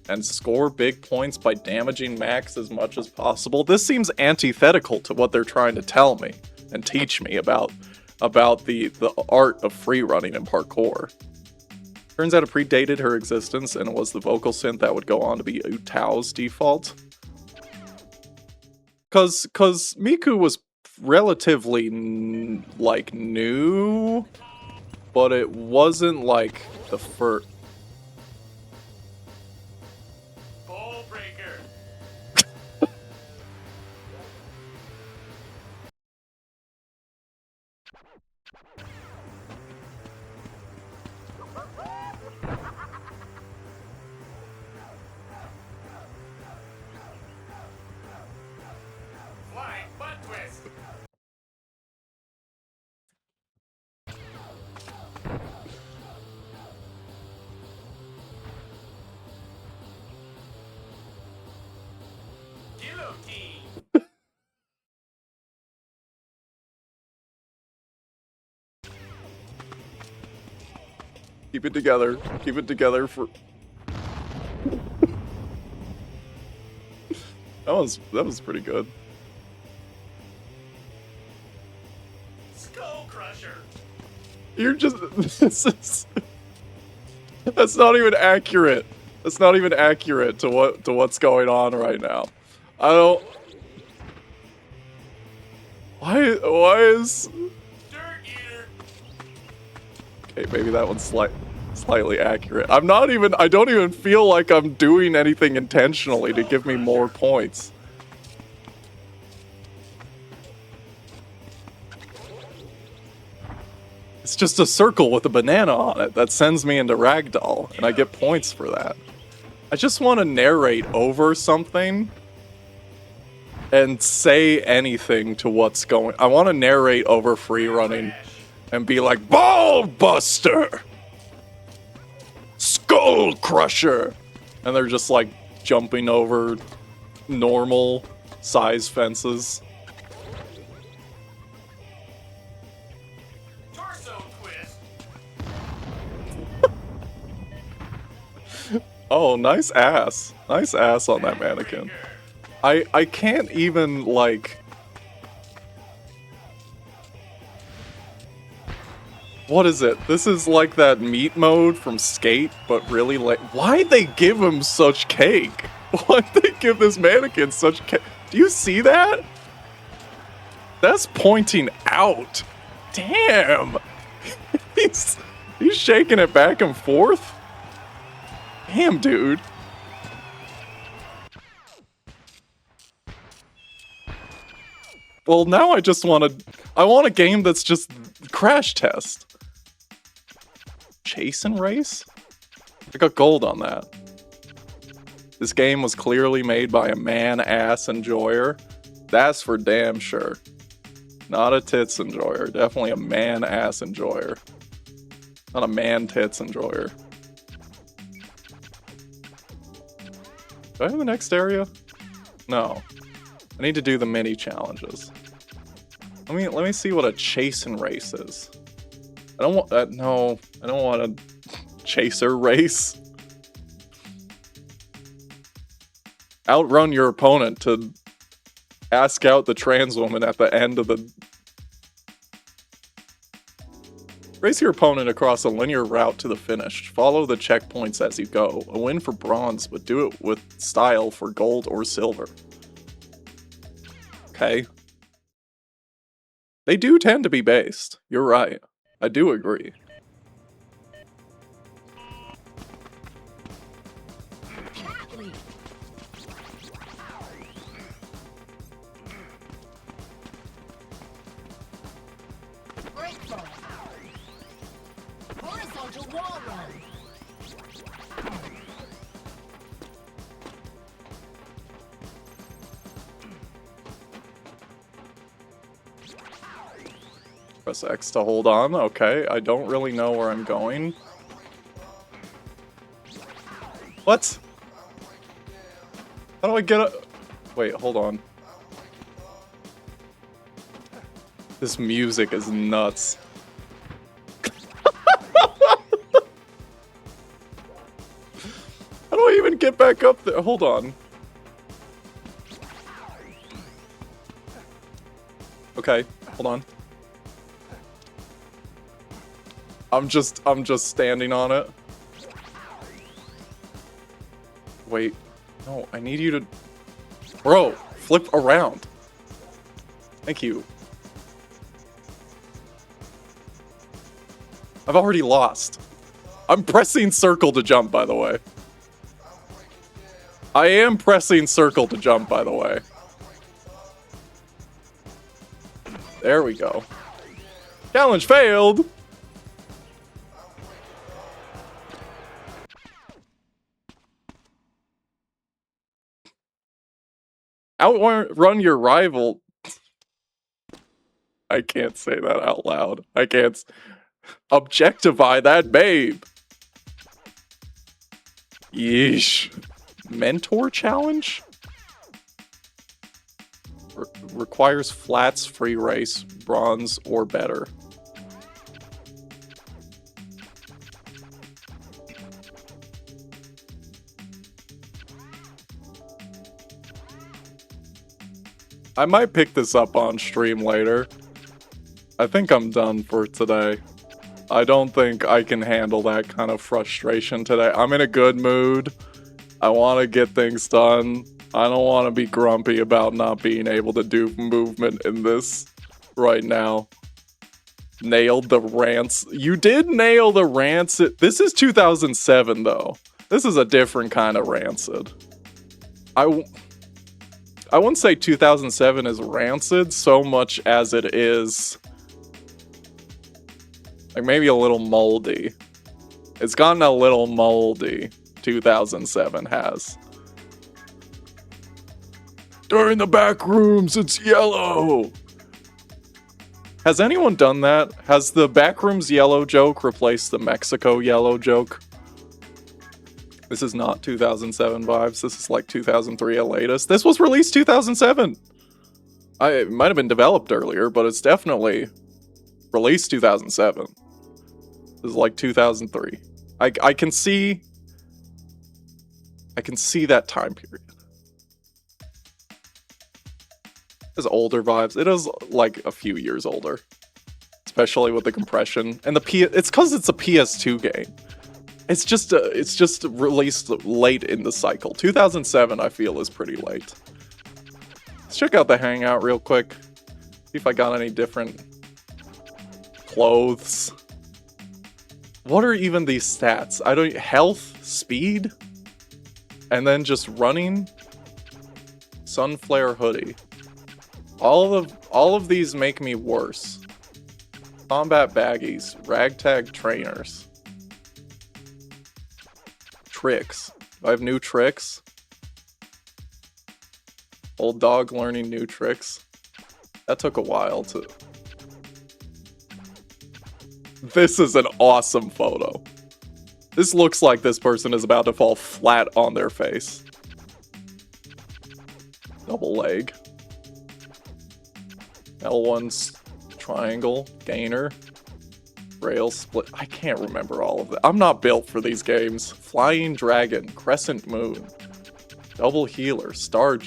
and score big points by damaging max as much as possible. This seems antithetical to what they're trying to tell me and teach me about the art of free running and parkour. Turns out it predated her existence, and it was the vocal synth that would go on to be Utao's default. Cause Miku was relatively like new, but it wasn't like the first. Ball breaker. Flying butt twist. Guillotine. Keep it together. Keep it together for. That was pretty good. Skull crusher. You're just. This is. That's not even accurate. That's not even accurate to what's going on right now. I don't. Why is? Dirt eater. Okay, maybe that one's slightly accurate. I don't even feel like I'm doing anything intentionally to give me more points. It's just a circle with a banana on it that sends me into ragdoll, and I get points for that. I just want to narrate over something and say anything to what's going. I want to narrate over free running and be like, Ball Buster! Skull Crusher! And they're just like jumping over normal size fences. Torso twist. Oh, nice ass. Nice ass on that mannequin. I can't even, like... What is it? This is like that meat mode from Skate, but really like... Why'd they give him such cake? Why'd they give this mannequin such cake? Do you see that? That's pointing out. Damn! he's shaking it back and forth? Damn, dude. Well, now I want a game that's just crash test. Chase and race? I got gold on that. This game was clearly made by a man-ass enjoyer. That's for damn sure. Not a tits enjoyer. Definitely a man-ass enjoyer. Not a man-tits enjoyer. Do I have the next area? No. I need to do the mini challenges. Let me see what a chase and race is. I don't want that. No, I don't want a chaser race. Outrun your opponent to ask out the trans woman at the end of the. Race your opponent across a linear route to the finish. Follow the checkpoints as you go. A win for bronze, but do it with style for gold or silver. Okay. They do tend to be based. You're right. I do agree. Athlete. Break throw. Horizontal wall run. Press X to hold on. Okay, I don't really know where I'm going. What? How do I get a... Wait, hold on. This music is nuts. How do I even get back up there? Hold on. Okay, hold on. I'm just standing on it. Wait. No, I need you to... Bro, flip around. Thank you. I've already lost. I'm pressing circle to jump, by the way. I am pressing circle to jump, by the way. There we go. Challenge failed! Outrun your rival. I can't say that out loud. I can't objectify that babe. Yeesh. Mentor challenge? Requires flats, free race, bronze, or better. I might pick this up on stream later. I think I'm done for today. I don't think I can handle that kind of frustration today. I'm in a good mood. I want to get things done. I don't want to be grumpy about not being able to do movement in this right now. Nailed the rants. You did nail the rancid. This is 2007 though. This is a different kind of rancid. I wouldn't say 2007 is rancid so much as it is like maybe a little moldy. It's gotten a little moldy. 2007 has. During the back rooms, it's yellow. Has anyone done that? Has the backrooms yellow joke replaced the Mexico yellow joke? This is not 2007 vibes. This is like 2003 at latest. This was released 2007. It might have been developed earlier, but it's definitely released 2007. This is like 2003. I can see that time period. It's older vibes. It is like a few years older, especially with the compression and it's because it's a PS2 game. It's just released late in the cycle. 2007, I feel, is pretty late. Let's check out the hangout real quick. See if I got any different clothes. What are even these stats? I don't... Health, speed, and then just running. Sunflare hoodie. All of these make me worse. Combat baggies, ragtag trainers. Tricks. Do I have new tricks? Old dog learning new tricks. That took a while to... This is an awesome photo. This looks like this person is about to fall flat on their face. Double leg. L1's triangle, gainer, rail split. I can't remember all of that. I'm not built for these games. Flying dragon, crescent moon, double healer, star.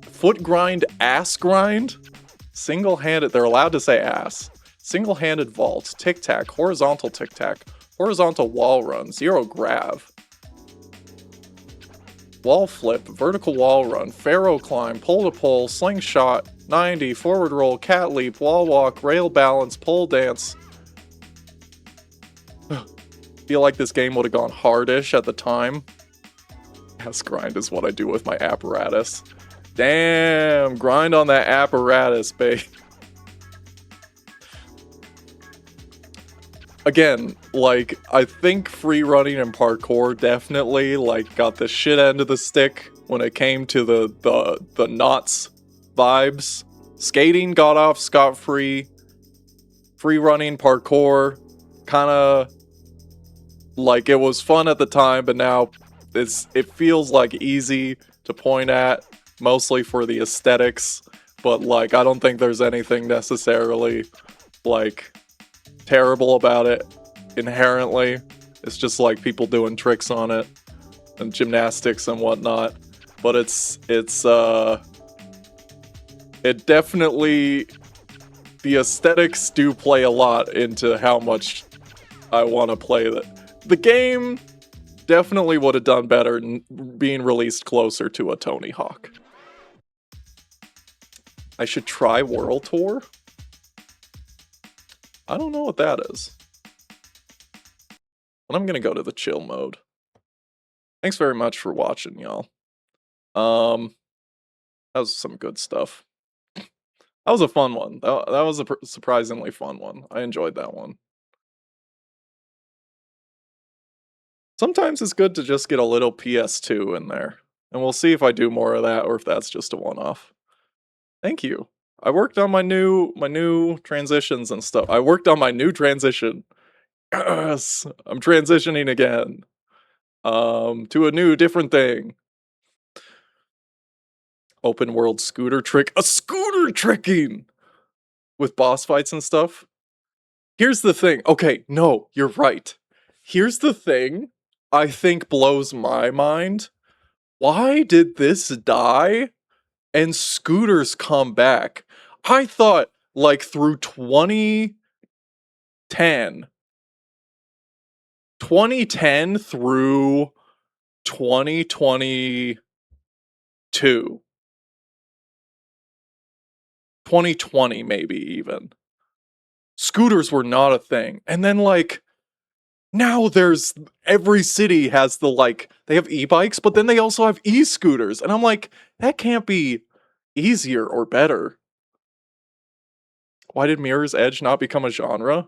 Foot grind, ass grind, single-handed. They're allowed to say ass. Single-handed vault, tic-tac, horizontal tic-tac, horizontal wall run, zero grav. Wall flip, vertical wall run, pharaoh climb, pole to pole, slingshot, 90, forward roll, cat leap, wall walk, rail balance, pole dance. Feel like this game would have gone hardish at the time. Ass grind is what I do with my apparatus. Damn, grind on that apparatus, babe. Again, like, I think free running and parkour definitely, like, got the shit end of the stick when it came to the knots vibes. Skating got off scot-free. Free running, parkour, kinda, like, it was fun at the time, but now it feels, like, easy to point at, mostly for the aesthetics, but, like, I don't think there's anything necessarily, like... terrible about it inherently. It's just like people doing tricks on it and gymnastics and whatnot, but it definitely, the aesthetics do play a lot into how much I want to play it. The game definitely would have done better being released closer to a Tony Hawk. I should try World Tour? I don't know what that is. But I'm gonna go to the chill mode. Thanks very much for watching, y'all. That was some good stuff. That was a fun one. That was a surprisingly fun one. I enjoyed that one. Sometimes it's good to just get a little PS2 in there. And we'll see if I do more of that or if that's just a one-off. Thank you. I worked on my new transitions and stuff. I worked on my new transition. Yes, I'm transitioning again. To a new different thing. Open world scooter trick. A scooter tricking! With boss fights and stuff. Here's the thing. Okay, no, you're right. Here's the thing I think blows my mind. Why did this die and scooters come back? I thought, like, through 2010 through 2022, 2020 maybe even, scooters were not a thing. And then, like, now there's, every city has the, like, they have e-bikes, but then they also have e-scooters. And I'm like, that can't be easier or better. Why did Mirror's Edge not become a genre?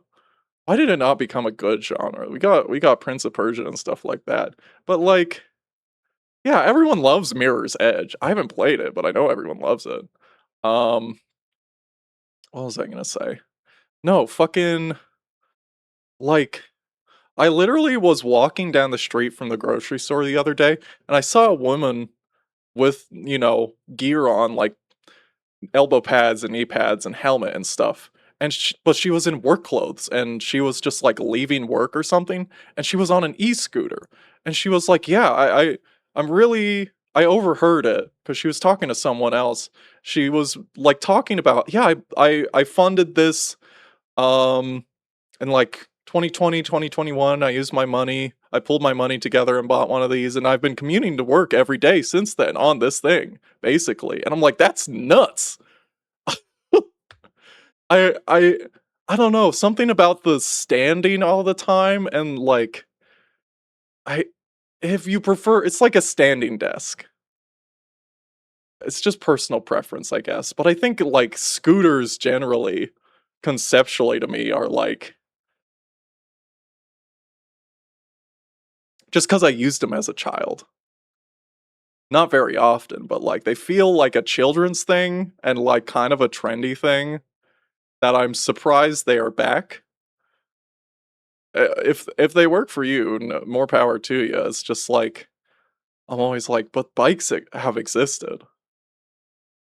Why did it not become a good genre? We got Prince of Persia and stuff like that. But, like, yeah, everyone loves Mirror's Edge. I haven't played it, but I know everyone loves it. What was I gonna say? No, fucking, like, I literally was walking down the street from the grocery store the other day, and I saw a woman with, you know, gear on, like elbow pads and knee pads and helmet and stuff. And but she was in work clothes, and she was just like leaving work or something, and she was on an e-scooter. And she was like, "Yeah, I overheard it because she was talking to someone else. She was like talking about, yeah, I funded this in like 2020, 2021. I used my money. I pulled my money together and bought one of these, and I've been commuting to work every day since then on this thing, basically." And I'm like, that's nuts. I I I don't know, something about the standing all the time and, like, I if you prefer, it's like a standing desk. It's just personal preference, I guess, but I think, like, scooters generally, conceptually to me, are like, just 'cause I used them as a child. Not very often, but, like, they feel like a children's thing and, like, kind of a trendy thing that I'm surprised they are back. If they work for you, more power to you. It's just like, I'm always like, but bikes have existed.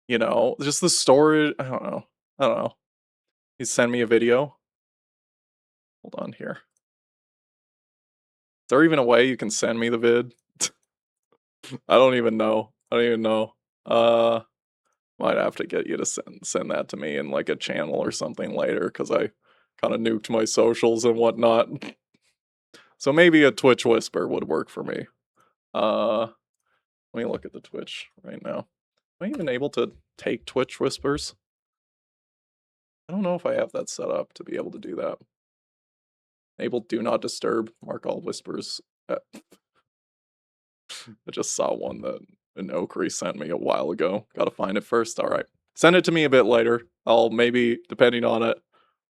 You know, just the storage. I don't know. I don't know. You send me a video. Hold on here. Is there even a way you can send me the vid? I don't even know. I don't even know. Might have to get you to send that to me in like a channel or something later, because I kind of nuked my socials and whatnot. So maybe a Twitch whisper would work for me. Let me look at the Twitch right now. Am I even able to take Twitch whispers? I don't know if I have that set up to be able to do that. Enable do not disturb, mark all whispers. I just saw one that an Okri sent me a while ago. Gotta find it first. Alright. Send it to me a bit later. I'll maybe, depending on it,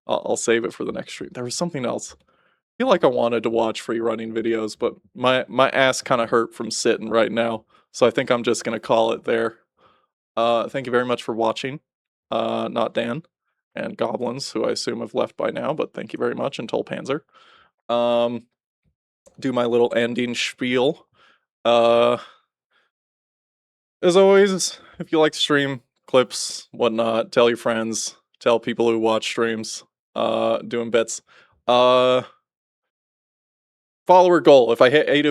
I'll save it for the next stream. There was something else. I feel like I wanted to watch free running videos, but my ass kind of hurt from sitting right now. So I think I'm just gonna call it there. Thank you very much for watching. Not Dan and Goblins, who I assume have left by now, but thank you very much, and Toll Panzer. Do my little ending spiel. As always, if you like to stream clips, whatnot, tell your friends, tell people who watch streams, doing bits. Follower goal. If I hit 8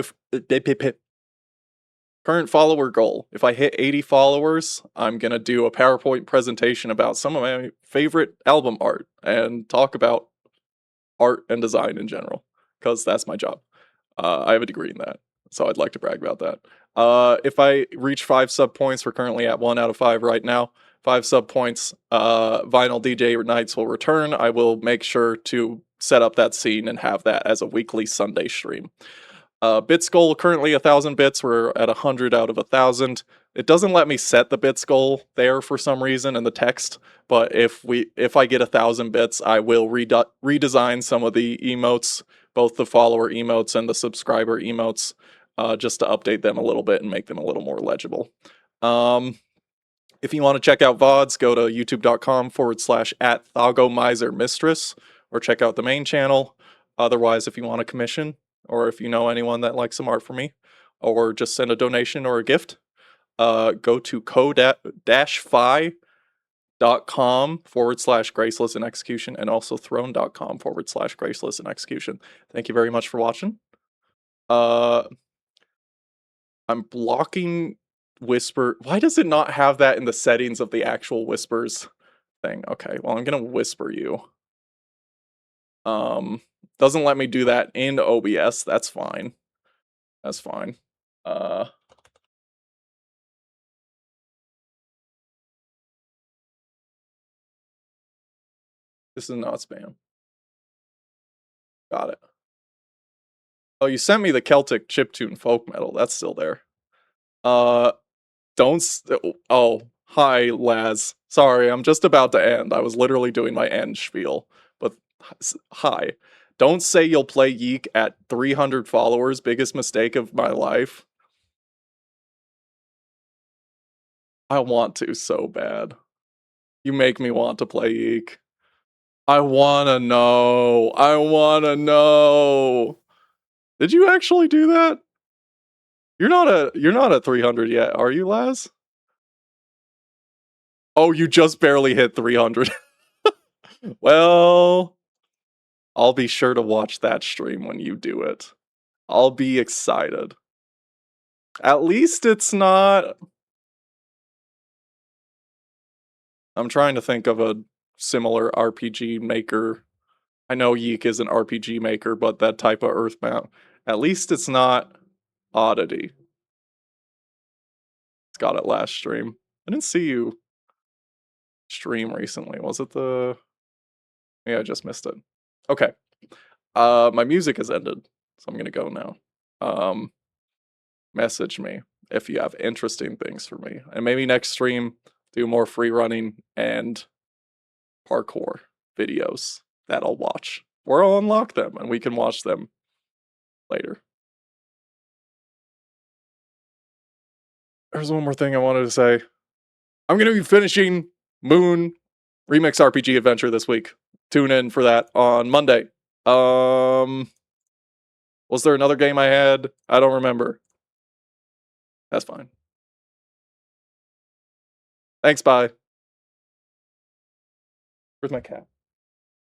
current follower goal. If I hit 80 followers, I'm gonna do a PowerPoint presentation about some of my favorite album art and talk about art and design in general, because that's my job. I have a degree in that. so I'd like to brag about that. If I reach 5 sub points, we're currently at 1 out of 5 right now. 5 sub points, Vinyl DJ Nights will return. I will make sure to set up that scene and have that as a weekly Sunday stream. Bits goal currently 1,000 bits. We're at 100 out of 1,000. It doesn't let me set the bits goal there for some reason in the text, but if I get 1,000 bits, I will redesign some of the emotes, both the follower emotes and the subscriber emotes, just to update them a little bit and make them a little more legible. If you want to check out VODs, go to youtube.com/@ThagoMiserMistress or check out the main channel. Otherwise, if you want a commission, or if you know anyone that likes some art for me, or just send a donation or a gift, go to co-fi.com/Graceless in Execution and also throne.com/Graceless in Execution. Thank you very much for watching. I'm blocking whisper. Why does it not have that in the settings of the actual whispers thing? Okay, well, I'm gonna whisper you. Doesn't let me do that in OBS. That's fine. That's fine. This is not spam. Got it. Oh, you sent me the Celtic chiptune folk metal. That's still there. Oh, hi, Laz. Sorry, I'm just about to end. I was literally doing my end spiel. But hi. Don't say you'll play Yeek at 300 followers. Biggest mistake of my life. I want to so bad. You make me want to play Yeek. I wanna know. I wanna know. Did you actually do that? You're not at 300 yet, are you, Laz? Oh, you just barely hit 300. Well, I'll be sure to watch that stream when you do it. I'll be excited. At least it's not... I'm trying to think of a similar RPG maker. I know Yeek is an RPG maker, but that type of Earth map. At least it's not Oddity. It's got it last stream. I didn't see you stream recently. Was it the... Yeah, I just missed it. Okay. My music has ended, so I'm gonna go now. Message me if you have interesting things for me. And maybe next stream, do more free running and parkour videos that I'll watch. Or I'll unlock them and we can watch them later. There's one more thing I wanted to say. I'm gonna be finishing Moon Remix RPG Adventure this week. Tune in for that on Monday. Was there another game I had? I don't remember. That's fine. Thanks, bye. Where's my cat?